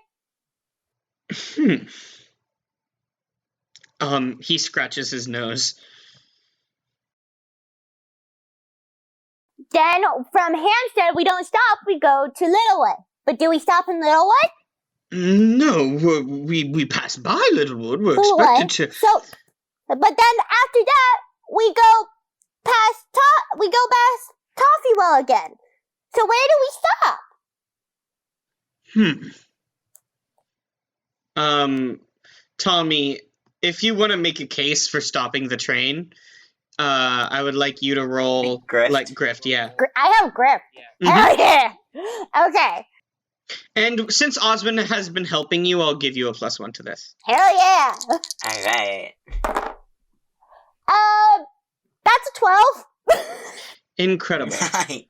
He scratches his nose. Then from Hampstead, we don't stop, we go to Littlewood. But do we stop in Littlewood? No, we pass by Littlewood. We're Littlewood. expected to. So, but then after that, we go past Toffywell again. So where do we stop? Tommy, if you want to make a case for stopping the train, I would like you to roll grift, yeah. I have grift. Hell yeah! Okay. And since Osmond has been helping you, I'll give you a +1 to this. Hell yeah! Alright. That's a 12. Incredible. Right.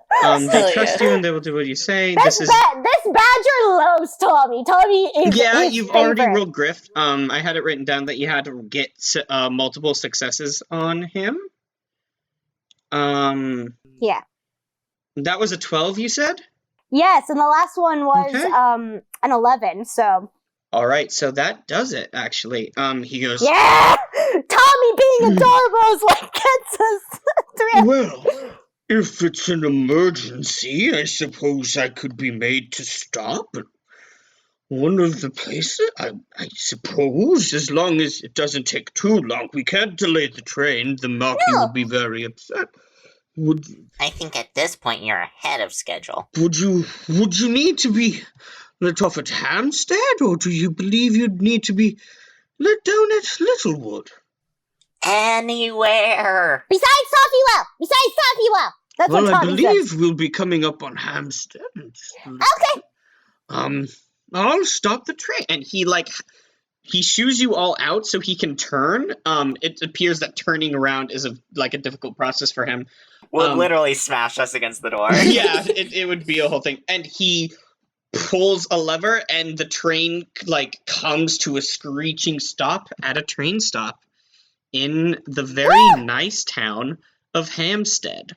They trust you and they will do what you say. This badger loves Tommy. Tommy is his you've favorite. already rolled grift. I had it written down that you had to get multiple successes on him. Yeah. That was a 12, you said? Yes, and the last one was Okay. an 11. So. All right, so that does it. Actually, he goes. Yeah, Tommy being adorable is what gets us through. Well, if it's an emergency, I suppose I could be made to stop at one of the places. I suppose, as long as it doesn't take too long. We can't delay the train. The Marquis will be very upset. I think at this point you're ahead of schedule. Would you need to be let off at Hampstead, or do you believe you'd need to be let down at Littlewood? Anywhere. Besides Toffywell. That's what I Tommy believe says. we'll be coming up on Hampstead. Okay. I'll stop the train. And he shoos you all out so he can turn. It appears that turning around is a difficult process for him. Would literally smash us against the door. Yeah, it would be a whole thing. And he pulls a lever, and the train comes to a screeching stop at a train stop in the very nice town of Hampstead.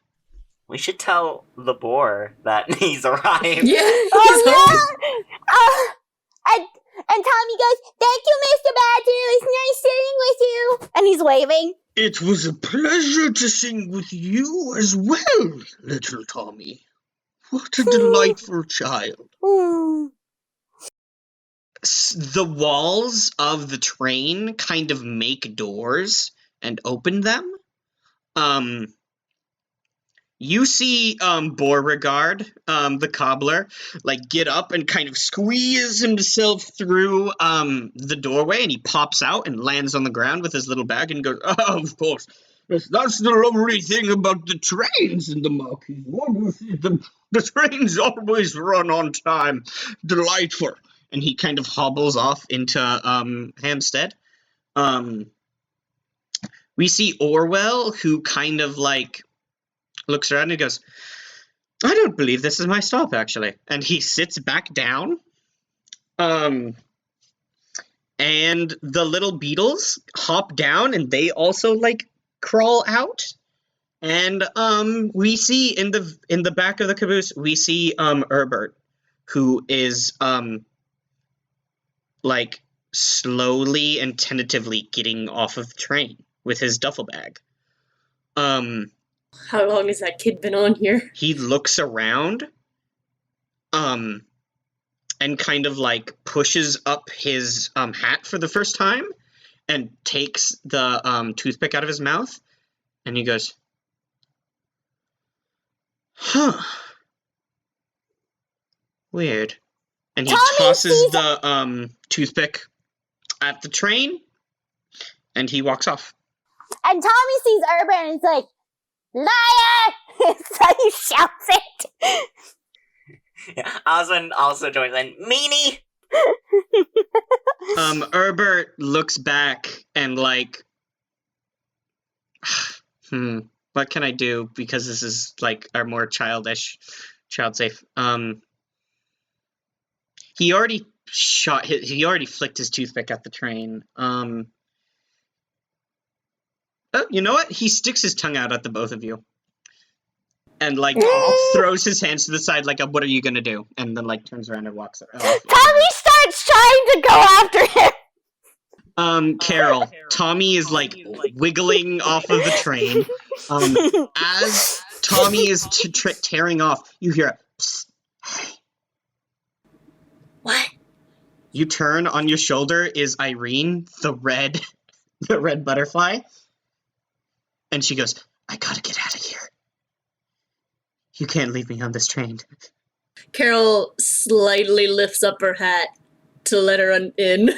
We should tell the boar that he's arrived. Yeah. Oh yeah. And Tommy goes, "Thank you, Mr. Badger. It was nice sitting with you." And he's waving. It was a pleasure to sing with you as well, little Tommy. What a delightful child. The walls of the train kind of make doors and open them. You see Beauregard, the cobbler, get up and kind of squeeze himself through the doorway, and he pops out and lands on the ground with his little bag and goes, Oh, of course. That's the lovely thing about the trains in the Marquis. The trains always run on time. Delightful. and he kind of hobbles off into Hampstead. We see Orwell, who kind of looks around and goes, I don't believe this is my stop, actually. And he sits back down. And the little beetles hop down, and they also crawl out. And we see in the back of the caboose, we see Herbert, who is slowly and tentatively getting off of the train with his duffel bag. How long has that kid been on here? He looks around, and kind of pushes up his hat for the first time, and takes the toothpick out of his mouth, and he goes, "Huh. Weird." And he Tommy tosses sees- the toothpick at the train, and he walks off. And Tommy sees Urban and he's like, "Liar!" So he shouts it. Osmond also joins in, meanie! Herbert looks back and like, what can I do? Because this is like our more child safe. He already he already flicked his toothpick at the train. Oh, you know what? He sticks his tongue out at the both of you. And like throws his hands to the side like, what are you gonna do? And then like turns around and walks off. Tommy starts trying to go after him. Carol, Tommy is like wiggling off of the train. As Tommy is tearing off, you hear a psst. Hey. What? You turn, on your shoulder is Irene, the red butterfly. And she goes, "I gotta get out of here. You can't leave me on this train." Carol slightly lifts up her hat to let her in.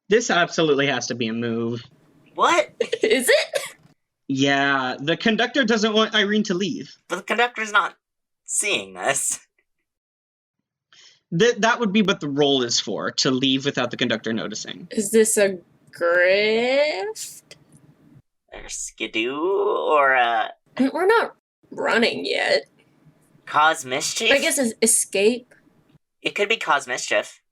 This absolutely has to be a move. What? Is it? Yeah, the conductor doesn't want Irene to leave. But the conductor's not seeing this. That would be what the role is for, to leave without the conductor noticing. Is this a grift? Or skidoo, or We're not running yet. cause mischief? I guess it's escape. It could be cause mischief.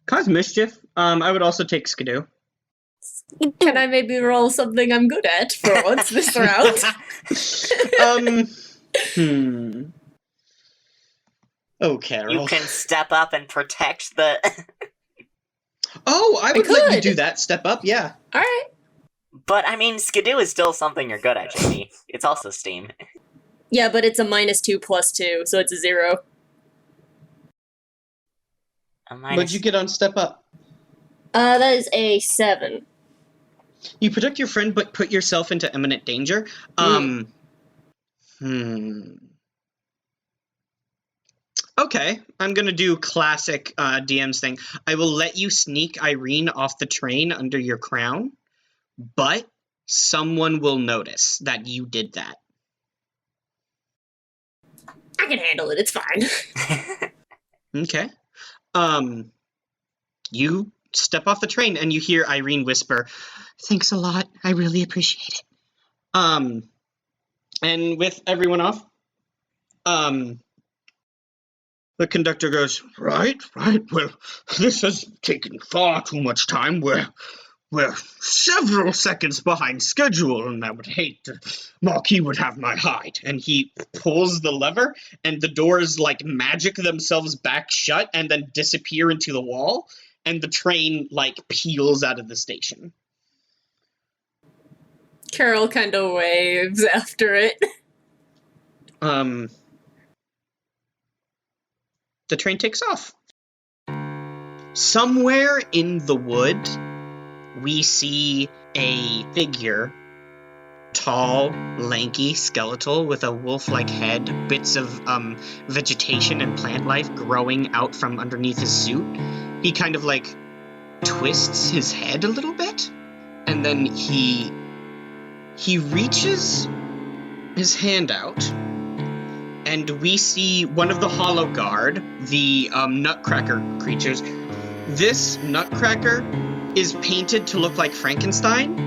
Cause mischief. I would also take skidoo. Can I maybe roll something I'm good at for once this round? Oh, Carol. You can step up and protect the... Oh, I would let you could. do that. Step up, yeah. Alright. But, I mean, skidoo is still something you're good at, JD. It's also steam. Yeah, but it's a -2 + 2, so it's a 0. What'd you get on step up? That is a 7. You protect your friend, but put yourself into imminent danger. Okay, I'm gonna do classic DM's thing. I will let you sneak Irene off the train under your crown, but someone will notice that you did that. I can handle it, it's fine. Okay. You step off the train and you hear Irene whisper, "Thanks a lot. I really appreciate it." And with everyone off, the conductor goes, Right. Well, this has taken far too much time. We're several seconds behind schedule, and I would hate to... Marquis would have my hide." And he pulls the lever, and the doors, like, magic themselves back shut and then disappear into the wall, and the train, like, peels out of the station. Carol kind of waves after it. The train takes off. Somewhere in the wood, we see a figure, tall, lanky, skeletal, with a wolf-like head, bits of vegetation and plant life growing out from underneath his suit. He kind of like twists his head a little bit, and then he reaches his hand out, and we see one of the Hollow Guard, the Nutcracker creatures. This Nutcracker is painted to look like Frankenstein.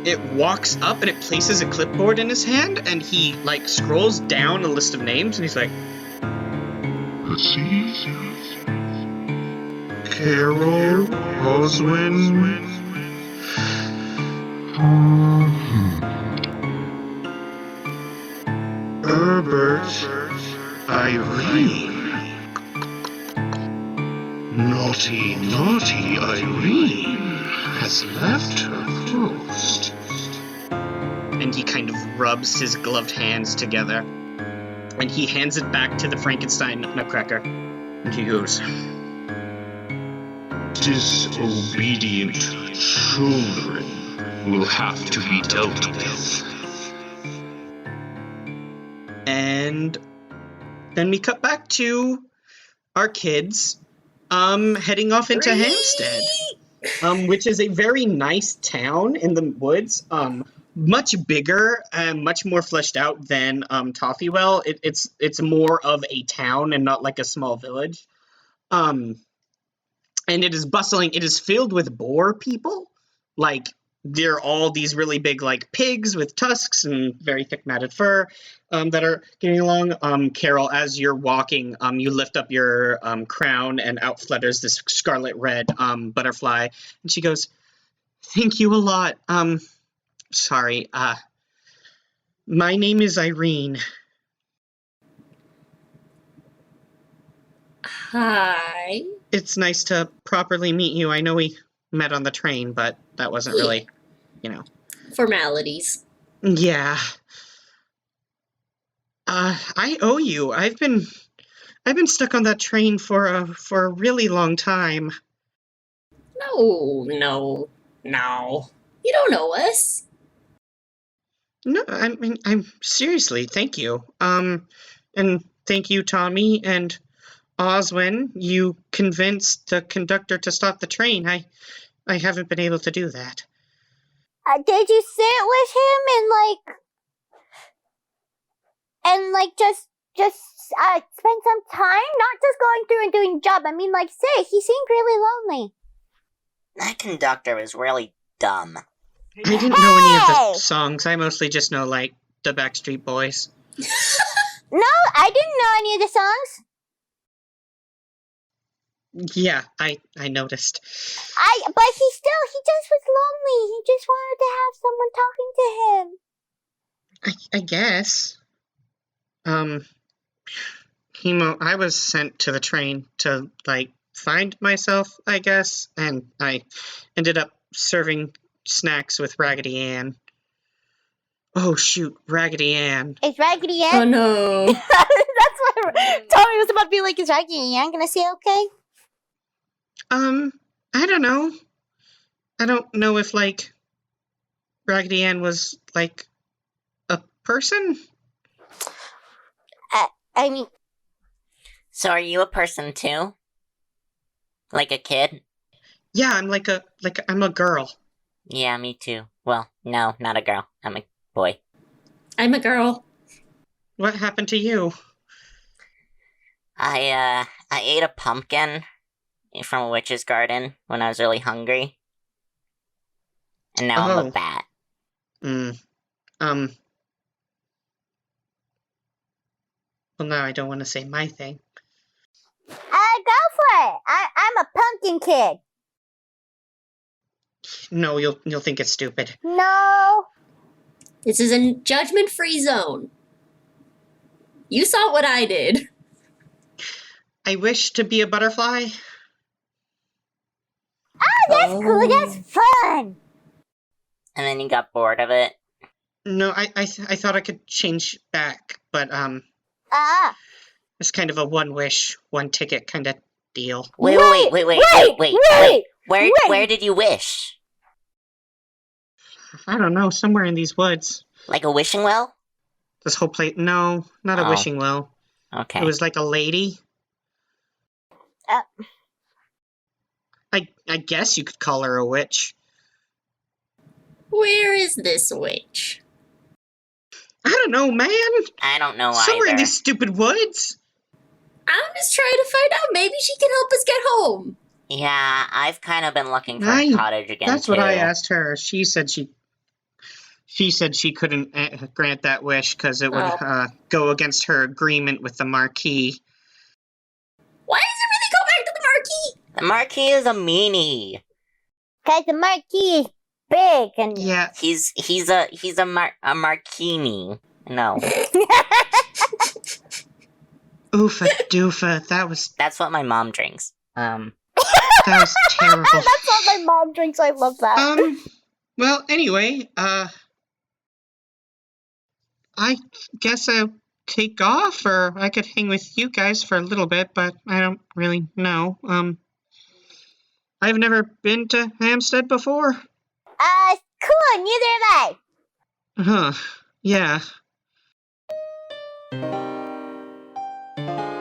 It walks up and it places a clipboard in his hand, and he like scrolls down a list of names, and he's like, Let's see. Carol, Oswin. Herbert, Irene. Naughty Irene has left her post. and he kind of rubs his gloved hands together. and he hands it back to the Frankenstein Nutcracker. And he goes, Disobedient children will have to be dealt with. and then we cut back to our kids heading off into Hampstead, which is a very nice town in the woods, much bigger and much more fleshed out than Toffeewell. It's more of a town and not like a small village. And it is bustling. It is filled with boar people. Like, they're all these really big, like, pigs with tusks and very thick matted fur that are getting along. Carol, as you're walking, you lift up your crown, and out flutters this scarlet red butterfly. And she goes, "Thank you a lot. Sorry. My name is Irene." Hi. It's nice to properly meet you. I know we met on the train, but that wasn't really, Formalities. Yeah. I owe you. I've been stuck on that train for a really long time. No. You don't owe us. No, I mean, I'm seriously, thank you. And thank you, Tommy and Oswin. You convinced the conductor to stop the train. I haven't been able to do that. Did you sit with him and just spend some time? Not just going through and doing job. I mean, sit. He seemed really lonely. That conductor was really dumb. I didn't know any of the songs. I mostly just know, like, the Backstreet Boys. No, I didn't know any of the songs. Yeah, I noticed. But he just was lonely. He just wanted to have someone talking to him. I guess. I was sent to the train to, find myself, I guess, and I ended up serving snacks with Raggedy Ann. Oh, shoot, Raggedy Ann. Is Raggedy Ann? Oh no. That's what Tommy was about to be like, is Raggedy Ann gonna say okay? I don't know. I don't know if, Raggedy Ann was, a person? I mean... So are you a person too? Like a kid? Yeah, I'm I'm a girl. Yeah, me too. Well, no, not a girl. I'm a boy. I'm a girl. What happened to you? I ate a pumpkin from a witch's garden when I was really hungry. And now I'm a bat. Well, now I don't want to say my thing. Go for it. I'm a pumpkin kid. No, you'll think it's stupid. No. This is a judgment-free zone. You saw what I did. I wish to be a butterfly. That's cool. That's fun. And then you got bored of it. No, I thought I could change back, but it's kind of a one wish, one ticket kind of deal. Wait. Where did you wish? I don't know, somewhere in these woods. Like a wishing well? This whole place. No, not a wishing well. Okay. It was like a lady. I guess you could call her a witch. Where is this witch? I don't know, man. I don't know Somewhere in either. these stupid woods. I'm just trying to find out. Maybe she can help us get home. Yeah, I've kind of been looking for a cottage again, That's too. what I asked her. She said she couldn't grant that wish because it would go against her agreement with the Marquis. Why does everything go back to the Marquis? The Marquis is a meanie. Because the Marquis is big and... Yeah. He's a marquini. No. Oofa doofa. That's what my mom drinks. That was terrible. That's what my mom drinks. I love that. Well, anyway, I guess take off, or I could hang with you guys for a little bit, but I don't really know. I've never been to Hampstead before. Cool, neither have I. Huh, yeah.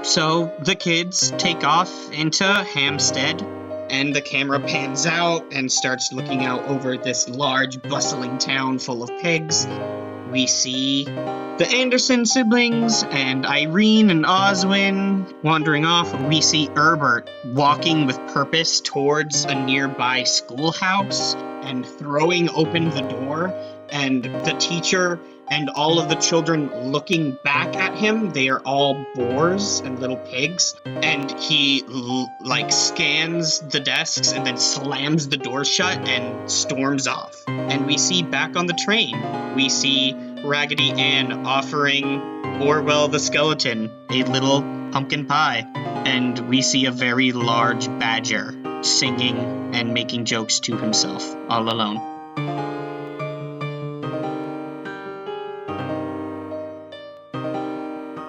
So the kids take off into Hampstead, and the camera pans out and starts looking out over this large, bustling town full of pigs. We see the Anderson siblings and Irene and Oswin wandering off. We see Herbert walking with purpose towards a nearby schoolhouse and throwing open the door, and the teacher and all of the children looking back at him. They are all boars and little pigs, and he scans the desks and then slams the door shut and storms off. And we see back on the train, we see Raggedy Ann offering Orwell the skeleton a little pumpkin pie, and we see a very large badger singing and making jokes to himself all alone.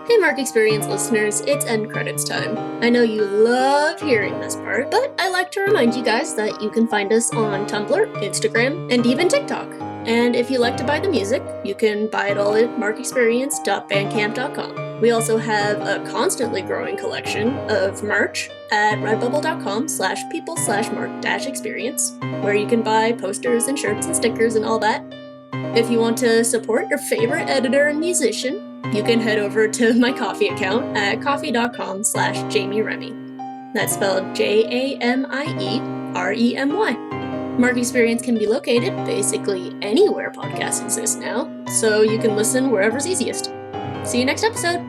Hey Mark Experience listeners, it's end credits time. I know you love hearing this part, but I like to remind you guys that you can find us on Tumblr, Instagram, and even TikTok. And if you like to buy the music, you can buy it all at markexperience.bandcamp.com. We also have a constantly growing collection of merch at redbubble.com/people/mark-experience, where you can buy posters and shirts and stickers and all that. If you want to support your favorite editor and musician, you can head over to my Ko-fi account at ko-fi.com/Jamie Remy. That's spelled JAMIEREMY. Mark Experience can be located basically anywhere podcasts exist now, so you can listen wherever's easiest. See you next episode!